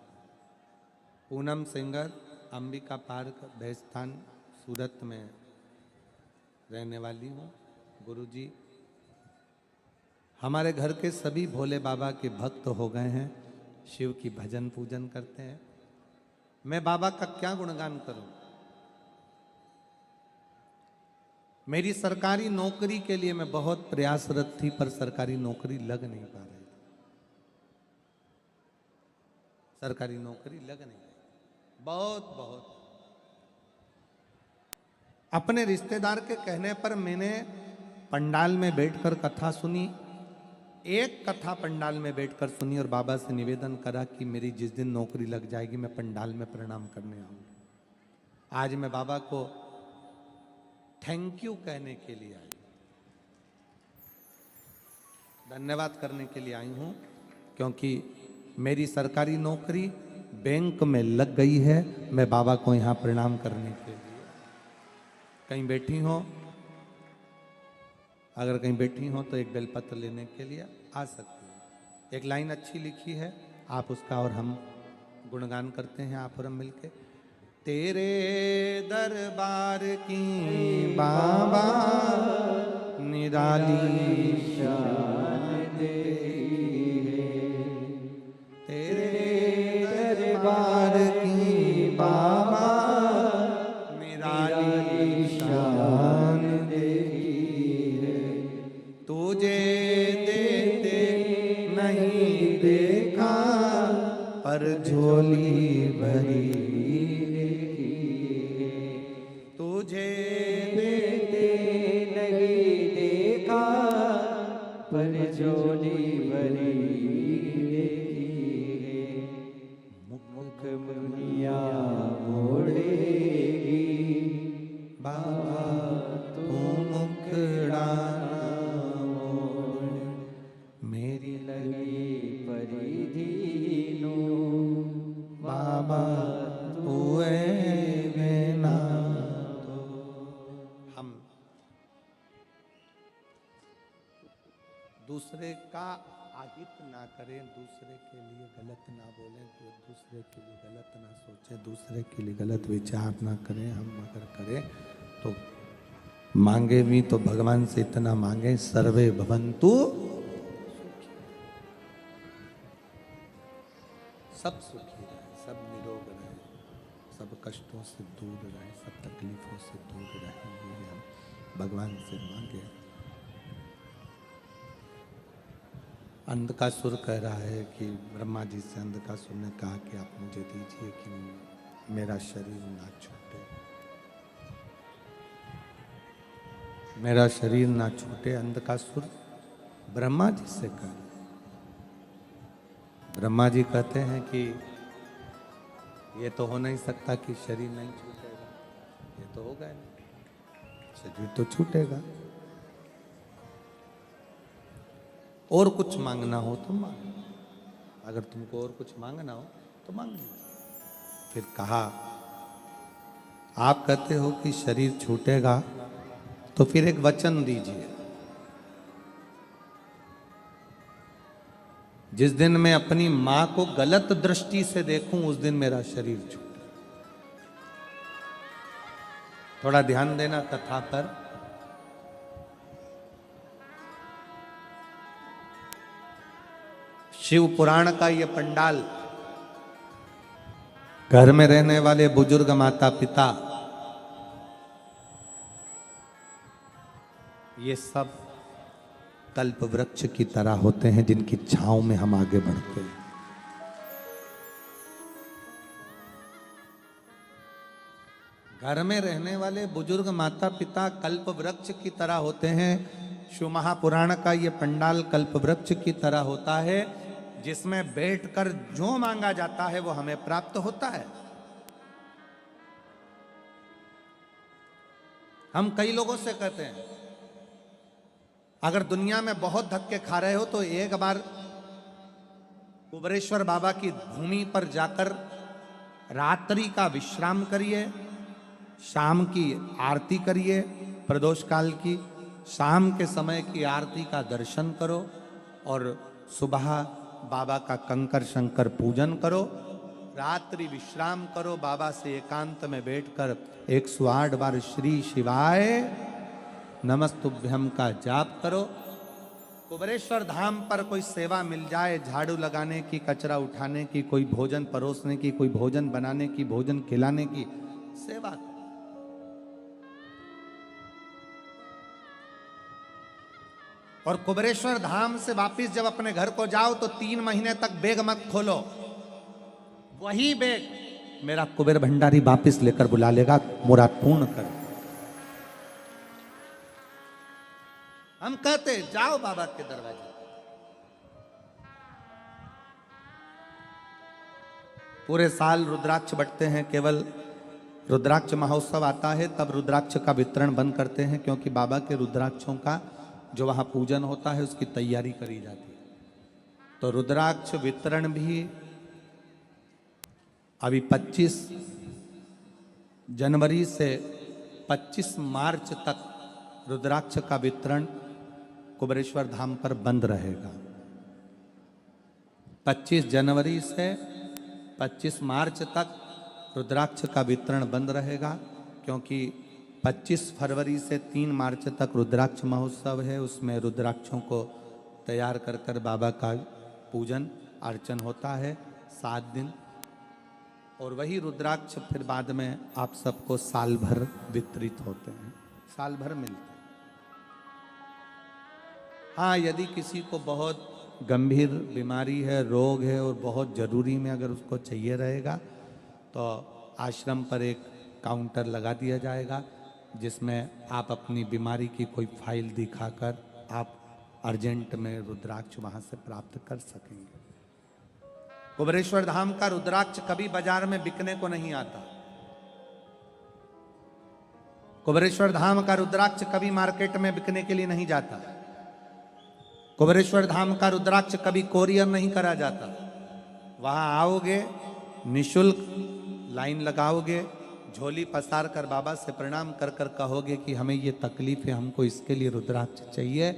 पूनम सेंगर, अंबिका पार्क, भैस्तान, सूरत में रहने वाली हूँ। गुरुजी हमारे घर के सभी भोले बाबा के भक्त हो गए हैं, शिव की भजन पूजन करते हैं। मैं बाबा का क्या गुणगान करूं। मेरी सरकारी नौकरी के लिए मैं बहुत प्रयासरत थी, पर सरकारी नौकरी लग नहीं पा रही थी। सरकारी नौकरी लग नहीं रही। बहुत बहुत। अपने रिश्तेदार के कहने पर मैंने पंडाल में बैठकर कथा सुनी। एक कथा पंडाल में बैठकर सुनी और बाबा से निवेदन करा कि मेरी जिस दिन नौकरी लग जाएगी मैं पंडाल में प्रणाम करने आऊंगा। आज मैं बाबा को थैंक यू कहने के लिए आई, धन्यवाद करने के लिए आई हूं, क्योंकि मेरी सरकारी नौकरी बैंक में लग गई है। मैं बाबा को यहां प्रणाम करने के लिए, कहीं बैठी हो, अगर कहीं बैठी हो तो एक बेलपत्र लेने के लिए आ सकती हो। एक लाइन अच्छी लिखी है, आप उसका और हम गुणगान करते हैं, आप और हम मिलके। तेरे दरबार की बाबा निराली शान तेरी है, तेरे दरबार की बाबा निराली शान तेरी है। तुझे देते नहीं देखा पर झोली भरी, तुझे देते नहीं देखा पर झोली भरी देखी है। मुख मुनिया मोड़ेगी बाबा तू मुखड़ा मोड़, मेरी लगी परिधि नो बाबा हुए बिना। हम दूसरे का आहित ना करें, दूसरे के लिए गलत ना बोलें, दूसरे के लिए गलत ना सोचें, दूसरे के लिए गलत विचार ना करें। हम अगर करें तो मांगे भी तो भगवान से इतना मांगे, सर्वे भवन्तु, सब सुखी रहे, सब निरोग रहे, सब कष्टों से दूर रहे, सब तकलीफों से दूर रहे, ये हम भगवान से मांगे। अंधकासुर कह रहा है कि ब्रह्मा जी से अंधकासुर ने कहा कि आप मुझे दीजिए कि मेरा शरीर ना छूटे, मेरा शरीर ना छूटे। अंधकासुर ब्रह्मा जी से कह, ब्रह्मा जी कहते हैं कि ये तो हो नहीं सकता कि शरीर नहीं छूटेगा, ये तो होगा नहीं, शरीर तो छूटेगा। और कुछ मांगना हो तो मांग, अगर तुमको और कुछ मांगना हो तो मांग लो। फिर कहा, आप कहते हो कि शरीर छूटेगा तो फिर एक वचन दीजिए, जिस दिन मैं अपनी मां को गलत दृष्टि से देखूं उस दिन मेरा शरीर छूटे। थोड़ा ध्यान देना कथा पर। शिव पुराण का ये पंडाल, घर में रहने वाले बुजुर्ग माता पिता, ये सब कल्प वृक्ष की तरह होते हैं जिनकी छांव में हम आगे बढ़ते हैं। घर में रहने वाले बुजुर्ग माता पिता कल्प वृक्ष की तरह होते हैं। शिव महापुराण का ये पंडाल कल्प वृक्ष की तरह होता है, जिसमें बैठकर जो मांगा जाता है वो हमें प्राप्त होता है। हम कई लोगों से कहते हैं, अगर दुनिया में बहुत धक्के खा रहे हो तो एक बार कुबेरेश्वर बाबा की भूमि पर जाकर रात्रि का विश्राम करिए, शाम की आरती करिए, प्रदोष काल की शाम के समय की आरती का दर्शन करो और सुबह बाबा का कंकर शंकर पूजन करो, रात्रि विश्राम करो, बाबा से एकांत में बैठकर 108 बार श्री शिवाय नमस्तुभ्यम का जाप करो। कुबेरेश्वर धाम पर कोई सेवा मिल जाए, झाड़ू लगाने की, कचरा उठाने की, कोई भोजन परोसने की, कोई भोजन बनाने की, भोजन खिलाने की सेवा करो। और कुबेरेश्वर धाम से वापिस जब अपने घर को जाओ तो 3 महीने तक बैग मत खोलो। वही बैग मेरा कुबेर भंडारी वापिस लेकर बुला लेगा, मुराद पूर्ण कर। हम कहते जाओ बाबा के दरवाजे। पूरे साल रुद्राक्ष बटते हैं, केवल रुद्राक्ष महोत्सव आता है तब रुद्राक्ष का वितरण बंद करते हैं, क्योंकि बाबा के रुद्राक्षों का जो वहां पूजन होता है उसकी तैयारी करी जाती है। तो रुद्राक्ष वितरण भी अभी 25 जनवरी से 25 मार्च तक रुद्राक्ष का वितरण कुबेरेश्वर धाम पर बंद रहेगा। 25 जनवरी से 25 मार्च तक रुद्राक्ष का वितरण बंद रहेगा, क्योंकि 25 फरवरी से 3 मार्च तक रुद्राक्ष महोत्सव है। उसमें रुद्राक्षों को तैयार कर कर बाबा का पूजन अर्चन होता है 7 दिन, और वही रुद्राक्ष फिर बाद में आप सबको साल भर वितरित होते हैं, साल भर मिलते हैं। हाँ, यदि किसी को बहुत गंभीर बीमारी है, रोग है और बहुत ज़रूरी में अगर उसको चाहिए रहेगा तो आश्रम पर एक काउंटर लगा दिया जाएगा, जिसमें आप अपनी बीमारी की कोई फाइल दिखाकर आप अर्जेंट में रुद्राक्ष वहाँ से प्राप्त कर सकेंगे। कुबेरेश्वर धाम का रुद्राक्ष कभी बाजार में बिकने को नहीं आता। कुबेरेश्वर धाम का रुद्राक्ष कभी मार्केट में बिकने के लिए नहीं जाता। कुबेरेश्वर धाम का रुद्राक्ष कभी कोरियर नहीं करा जाता। वहां आओगे, निशुल्क लाइन लगाओगे, झोली पसार कर बाबा से प्रणाम कर कर कहोगे कि हमें ये तकलीफ है, हमको इसके लिए रुद्राक्ष चाहिए।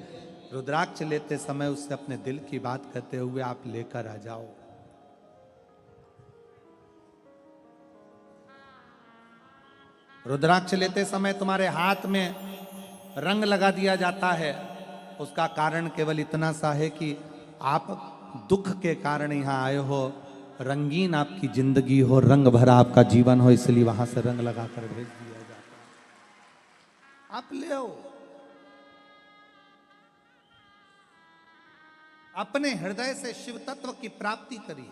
रुद्राक्ष लेते समय उससे अपने दिल की बात कहते हुए आप लेकर आ जाओ। रुद्राक्ष लेते समय तुम्हारे हाथ में रंग लगा दिया जाता है। उसका कारण केवल इतना सा है कि आप दुख के कारण यहां आए हो, रंगीन आपकी जिंदगी हो, रंग भरा आपका जीवन हो, इसलिए वहां से रंग लगाकर भेज दिया जाता है। आप ले आओ, अपने हृदय से शिव तत्व की प्राप्ति करिए।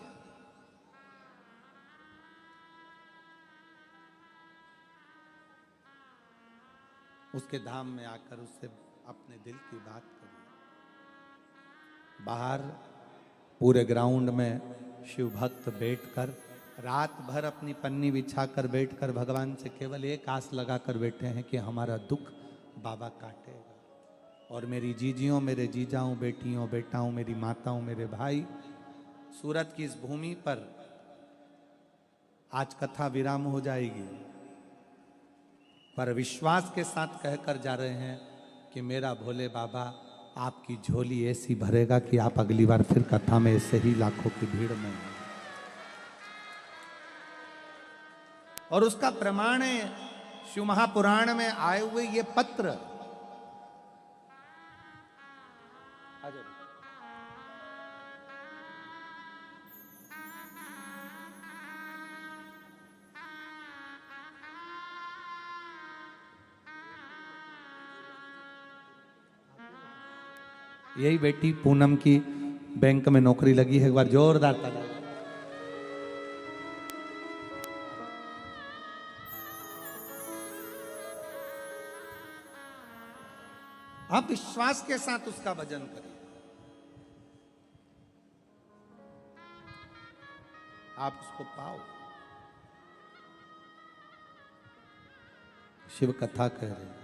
उसके धाम में आकर उससे अपने दिल की बात करिए। बाहर पूरे ग्राउंड में शिव भक्त बैठकर रात भर अपनी पन्नी बिछाकर बैठकर भगवान से केवल एक आस लगाकर बैठे हैं कि हमारा दुख बाबा काटेगा। और मेरी जीजियों, मेरे जीजाओं, बेटियों, बेटाओं, मेरी माताओं, मेरे भाई, सूरत की इस भूमि पर आज कथा विराम हो जाएगी, पर विश्वास के साथ कहकर जा रहे हैं कि मेरा भोले बाबा आपकी झोली ऐसी भरेगा कि आप अगली बार फिर कथा में ऐसे ही लाखों की भीड़ में। और उसका प्रमाण है शिव महापुराण में आए हुए ये पत्र। यही बेटी पूनम की बैंक में नौकरी लगी है, एक बार जोरदार ताली। आप विश्वास के साथ उसका भजन करिए। आप उसको पाओ। शिव कथा कह रहे हैं।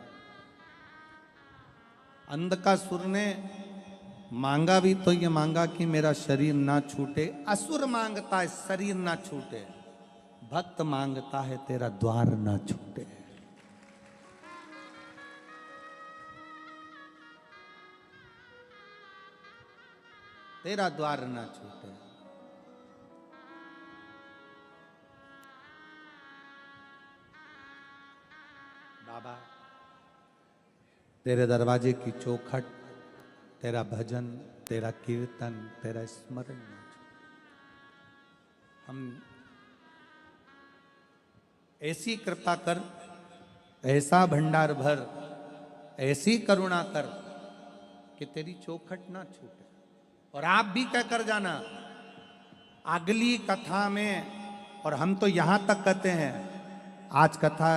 अंधकासुर ने मांगा भी तो ये मांगा कि मेरा शरीर ना छूटे। असुर मांगता है शरीर ना छूटे, भक्त मांगता है तेरा द्वार ना छूटे। तेरा द्वार ना छूटे। बाबा तेरे दरवाजे की चौखट, तेरा भजन, तेरा कीर्तन, तेरा स्मरण, हम ऐसी कृपा कर, ऐसा भंडार भर, ऐसी करुणा कर कि तेरी चौखट ना छूटे। और आप भी क्या कर जाना, अगली कथा में और हम तो यहाँ तक कहते हैं, आज कथा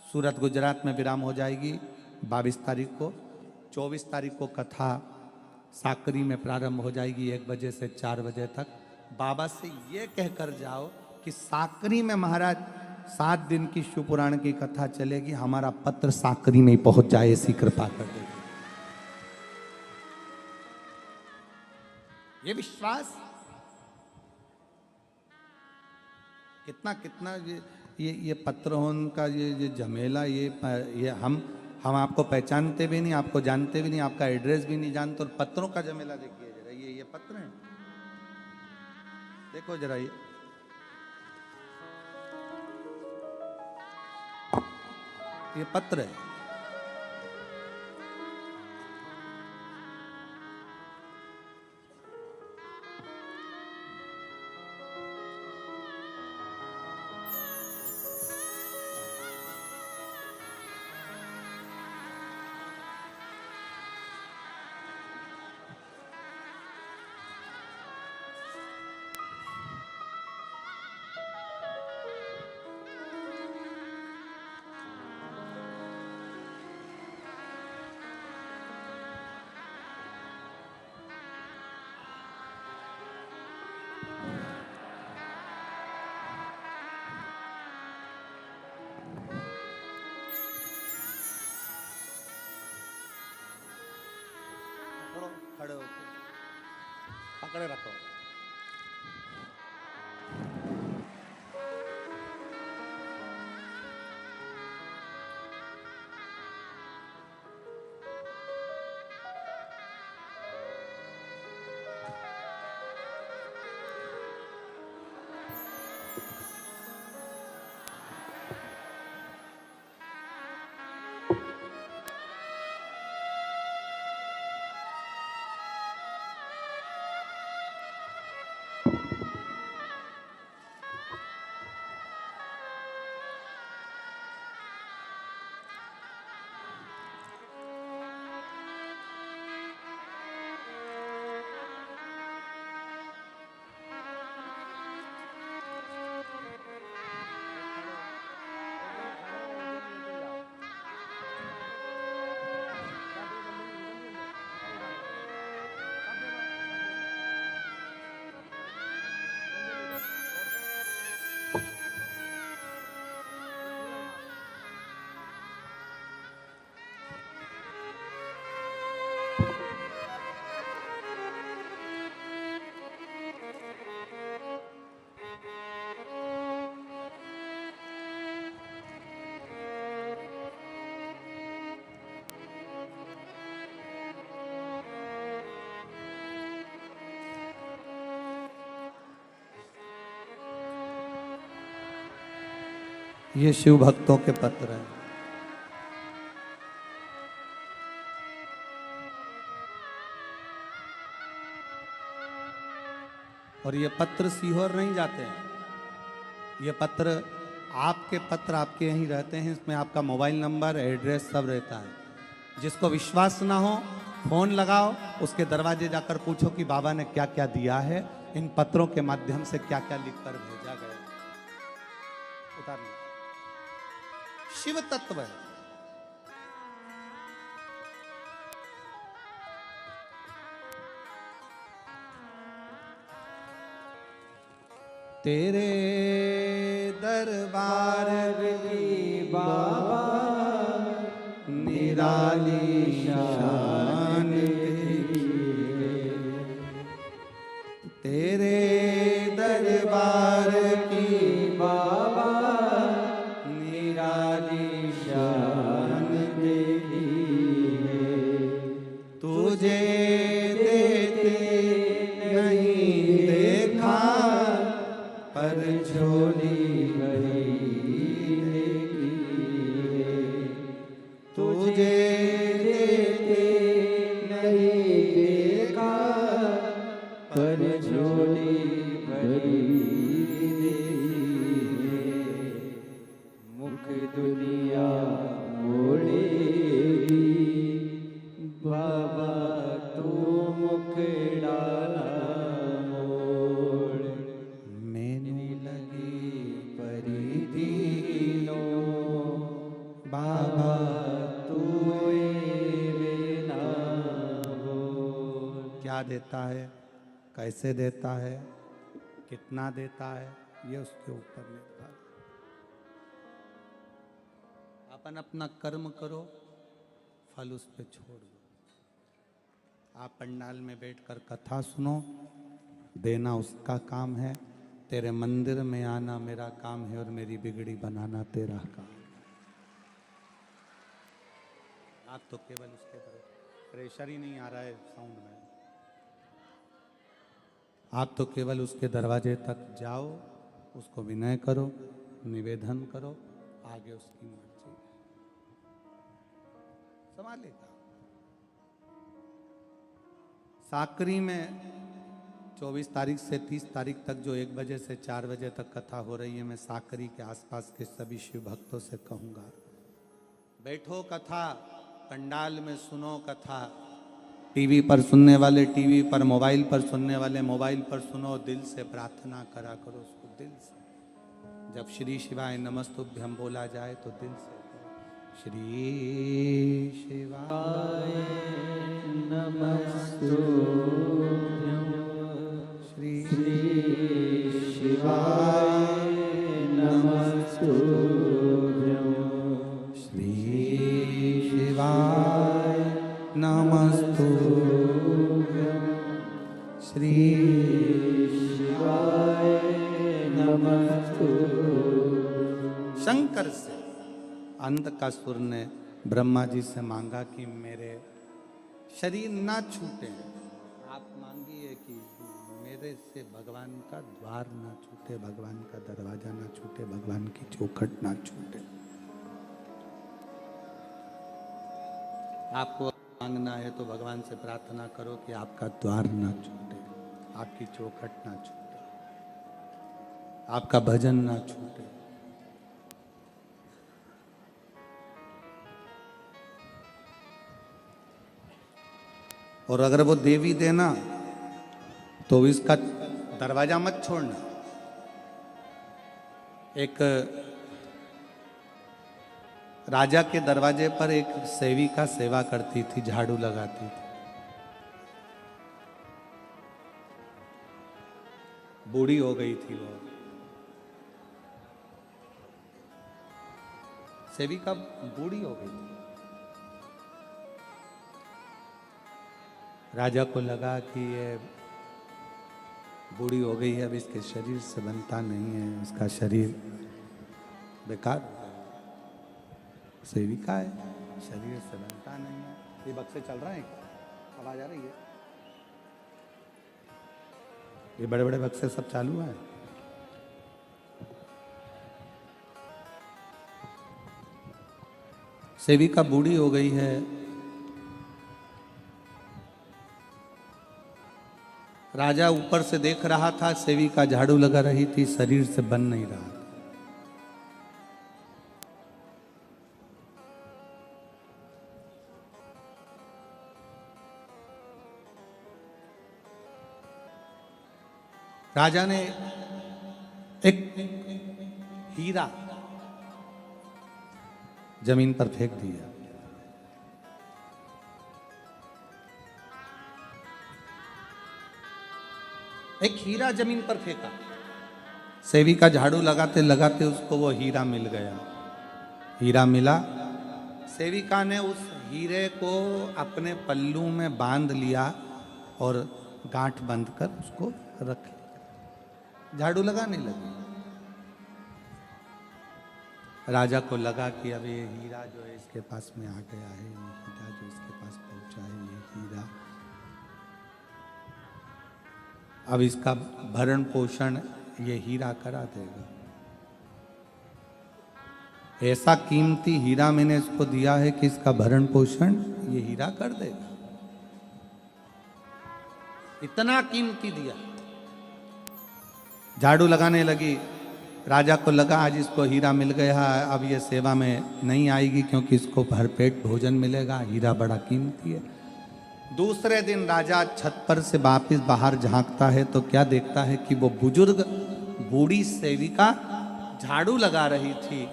सूरत गुजरात में विराम हो जाएगी 22 तारीख को। 24 तारीख को कथा साकरी में प्रारंभ हो जाएगी 1 बजे से 4 बजे तक। बाबा से ये कहकर जाओ कि साकरी में महाराज 7 दिन की शिवपुराण की कथा चलेगी, हमारा पत्र साकरी में ही पहुंच जाए, ऐसी कृपा कर देगी। ये विश्वास कितना कितना ये पत्र उनका ये झमेला, ये हम आपको पहचानते भी नहीं, आपको जानते भी नहीं, आपका एड्रेस भी नहीं जानते, और पत्रों का झमेला देखिए जरा। ये पत्र है, देखो जरा, ये पत्र है। खड़े होकर पकड़े रखो। ये शिव भक्तों के पत्र हैं। और ये पत्र सीहोर नहीं जाते हैं, ये पत्र आपके पत्र आपके यहीं रहते हैं। इसमें आपका मोबाइल नंबर, एड्रेस सब रहता है। जिसको विश्वास ना हो फोन लगाओ, उसके दरवाजे जाकर पूछो कि बाबा ने क्या क्या दिया है, इन पत्रों के माध्यम से क्या क्या लिखकर भेजा गया। उतार लो, शिव तत्व है। तेरे दरबार की बाबा निराली शान तेरे दरबार की बाबा निराली शान तेरी है। तुझे देते नहीं देखा पर झोली भरी है। तुझे देते नहीं देखा पर झोली भरी है। मुख दुनिया मोड़ेगी बाबा तू मुख डाला मोड़। मैंने देता है, कैसे देता है, कितना देता है, ये उसके ऊपर निर्भर है। अपन अपना कर्म करो, फल उस पे छोड़ दो। आप पंडाल में बैठकर कथा सुनो, देना उसका काम है। तेरे मंदिर में आना मेरा काम है और मेरी बिगड़ी बनाना तेरा काम। आप तो केवल उसके तरफ प्रेशर ही नहीं आ रहा है साउंड में। आप तो केवल उसके दरवाजे तक जाओ, उसको विनय करो, निवेदन करो, आगे उसकी मर्जी संभालेगा। साकरी में 24 तारीख से 30 तारीख तक जो 1 बजे से 4 बजे तक कथा हो रही है, मैं साकरी के आसपास के सभी शिव भक्तों से कहूँगा, बैठो कथा पंडाल में सुनो कथा। टीवी पर सुनने वाले टीवी पर, मोबाइल पर सुनने वाले मोबाइल पर सुनो। दिल से प्रार्थना करा करो उसको, दिल से। जब श्री शिवाय नमस्तुभ्यं बोला जाए तो दिल से करो, श्री शिवाय नमस्तुभ्यं, श्री शिवाय नमस्तुभ्यं, श्री शिवाय नमस्तुभ्यं, श्री शिवाय नमस्तुभ्यं। शंकर से अंधकासुर ने ब्रह्मा जी से मांगा कि मेरे शरीर ना छूटे। आप मांगिए कि मेरे से भगवान का द्वार ना छूटे, भगवान का दरवाजा ना छूटे, भगवान की चौखट ना छूटे। आपको मांगना है तो भगवान से प्रार्थना करो कि आपका द्वार ना छूटे, आपकी चौखट ना छूटे, आपका भजन ना छूटे। और अगर वो देवी देना तो इसका दरवाजा मत छोड़ना। एक राजा के दरवाजे पर एक सेविका सेवा करती थी, झाड़ू लगाती थी। बूढ़ी हो गई थी वो सेविका, बूढ़ी हो गई थी। राजा को लगा कि ये बूढ़ी हो गई है, अब इसके शरीर से बनता नहीं है, इसका शरीर बेकार हो गया। सेविका है, शरीर से बनता नहीं है। ये बक्से चल रहा है, आवाज आ रही है? ये बड़े बड़े बक्से सब चालू है। सेविका बूढ़ी हो गई है, राजा ऊपर से देख रहा था, सेविका झाड़ू लगा रही थी, शरीर से बन नहीं रहा था। राजा ने एक हीरा जमीन पर फेंक दिया। एक हीरा जमीन पर फेंका। सेविका झाड़ू लगाते लगाते उसको वो हीरा मिल गया। हीरा मिला, सेविका ने उस हीरे को अपने पल्लू में बांध लिया और गांठ बंद कर उसको रख लिया। झाड़ू लगाने लगी। राजा को लगा कि अब ये हीरा जो है इसके पास में आ गया है, ये हीरा जो इसके पास पहुंचा है, ये हीरा अब इसका भरण पोषण ये हीरा करा देगा। ऐसा कीमती हीरा मैंने इसको दिया है कि इसका भरण पोषण ये हीरा कर देगा। इतना कीमती दिया। झाड़ू लगाने लगी। राजा को लगा आज इसको हीरा मिल गया है, अब ये सेवा में नहीं आएगी क्योंकि इसको भरपेट भोजन मिलेगा, हीरा बड़ा कीमती है। दूसरे दिन राजा छत पर से वापिस बाहर झांकता है तो क्या देखता है कि वो बुजुर्ग बूढ़ी सेविका झाड़ू लगा रही थी।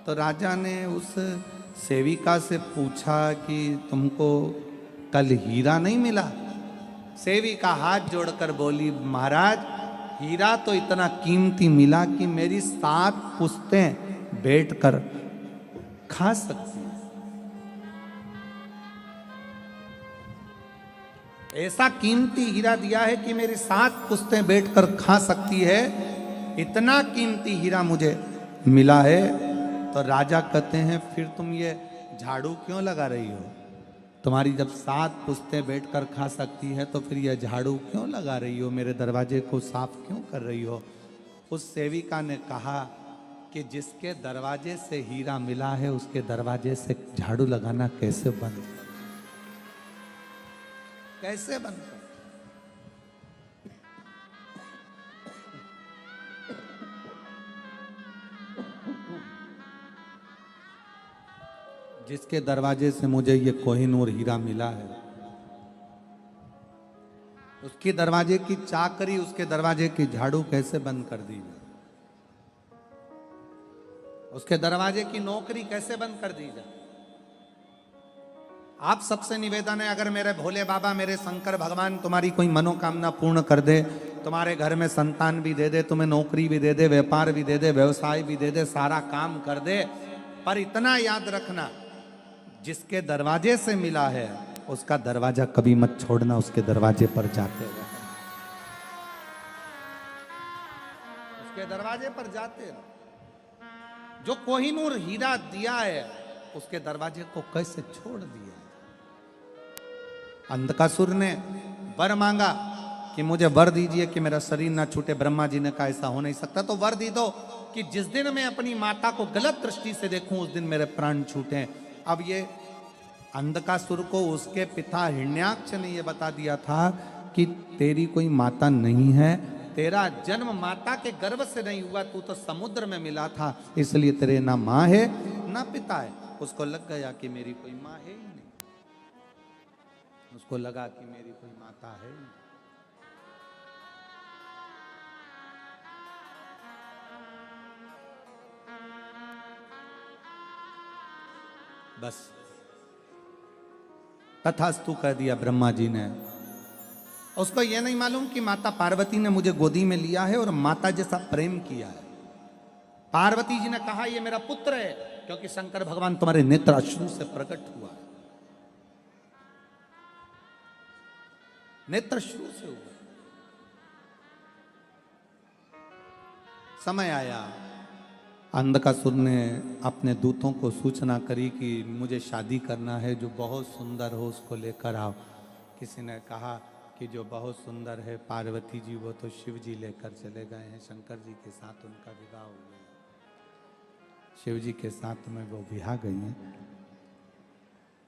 तो राजा ने उस सेविका से पूछा कि तुमको कल हीरा नहीं मिला? सेविका हाथ जोड़कर बोली, महाराज हीरा तो इतना कीमती मिला कि मेरी 7 पुश्तें बैठकर खा सकती हैं। ऐसा कीमती हीरा दिया है कि मेरी 7 पुश्तें बैठकर खा सकती है। इतना कीमती हीरा मुझे मिला है। तो राजा कहते हैं, फिर तुम ये झाड़ू क्यों लगा रही हो? तुम्हारी जब 7 पुश्तें बैठकर खा सकती है तो फिर यह झाड़ू क्यों लगा रही हो? मेरे दरवाजे को साफ क्यों कर रही हो? उस सेविका ने कहा कि जिसके दरवाजे से हीरा मिला है उसके दरवाजे से झाड़ू लगाना कैसे बंद, कैसे बंद? जिसके दरवाजे से मुझे ये कोहिनूर हीरा मिला है, उसके दरवाजे की चाकरी, उसके दरवाजे की झाड़ू कैसे बंद कर दी जाए? उसके दरवाजे की नौकरी कैसे बंद कर दी जाए? आप सबसे निवेदन है, अगर मेरे भोले बाबा, मेरे शंकर भगवान तुम्हारी कोई मनोकामना पूर्ण कर दे, तुम्हारे घर में संतान भी दे दे, तुम्हें नौकरी भी दे दे, व्यापार भी दे दे, व्यवसाय भी दे दे, सारा काम कर दे, पर इतना याद रखना, जिसके दरवाजे से मिला है उसका दरवाजा कभी मत छोड़ना, उसके दरवाजे पर जाते रहो, उसके दरवाजे पर जाते रहो। जो कोहिनूर हीरा दिया है उसके दरवाजे को कैसे छोड़ दिया? अंधकासुर ने वर मांगा कि मुझे वर दीजिए कि मेरा शरीर ना छूटे। ब्रह्मा जी ने कहा ऐसा हो नहीं सकता, तो वर दी दो कि जिस दिन मैं अपनी माता को गलत दृष्टि से देखूं उस दिन मेरे प्राण छूटे। अब ये अंधकासुर को उसके पिता हिरण्याक्ष ने ये बता दिया था कि तेरी कोई माता नहीं है, तेरा जन्म माता के गर्भ से नहीं हुआ, तू तो समुद्र में मिला था, इसलिए तेरे ना माँ है ना पिता है। उसको लग गया कि मेरी कोई माँ है ही नहीं, उसको लगा कि मेरी कोई माता है ही नहीं। बस तथास्तु कह दिया ब्रह्मा जी ने। उसको यह नहीं मालूम कि माता पार्वती ने मुझे गोदी में लिया है और माता जैसा प्रेम किया है। पार्वती जी ने कहा ये मेरा पुत्र है, क्योंकि शंकर भगवान तुम्हारे नेत्र अश्रु से प्रकट हुआ है, नेत्र अश्रु से हुआ। समय आया, अंधकासुर ने अपने दूतों को सूचना करी कि मुझे शादी करना है, जो बहुत सुंदर हो उसको लेकर आओ। किसी ने कहा कि जो बहुत सुंदर है पार्वती जी, वो तो शिव जी लेकर चले गए हैं, शंकर जी के साथ उनका विवाह हो गया, शिव जी के साथ में वो विवाह गई हैं,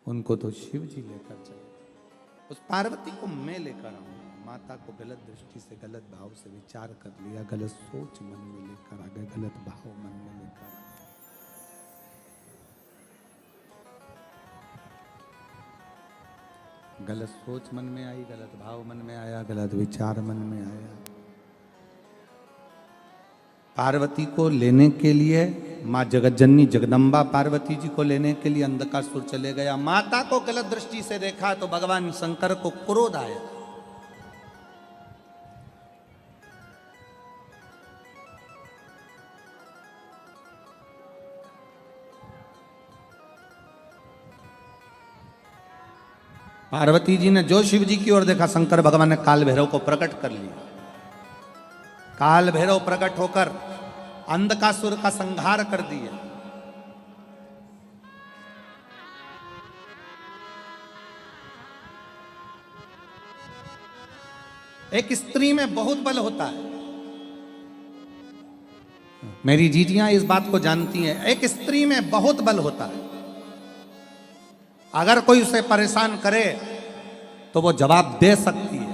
उनको तो शिव जी लेकर चले। उस पार्वती को मैं लेकर आऊंगा। माता को गलत दृष्टि से, गलत भाव से विचार कर लिया, गलत सोच मन में लेकर आ गए, गलत भाव मन में लेकर आ गए। गलत सोच मन में आई, गलत भाव मन में आया, गलत विचार मन में आया। पार्वती को लेने के लिए, माँ जगतजननी जगदम्बा पार्वती जी को लेने के लिए अंधकासुर चले गया। माता को गलत दृष्टि से देखा तो भगवान शंकर को क्रोध आया। पार्वती जी ने जो शिव जी की ओर देखा, शंकर भगवान ने काल भैरव को प्रकट कर लिया। काल भैरव प्रकट होकर अंधकासुर का संहार कर दिया। एक स्त्री में बहुत बल होता है, मेरी जीजियां इस बात को जानती हैं। एक स्त्री में बहुत बल होता है, अगर कोई उसे परेशान करे तो वो जवाब दे सकती है।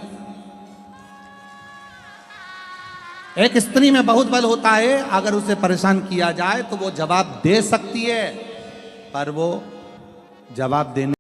एक स्त्री में बहुत बल होता है, अगर उसे परेशान किया जाए तो वो जवाब दे सकती है, पर वो जवाब देने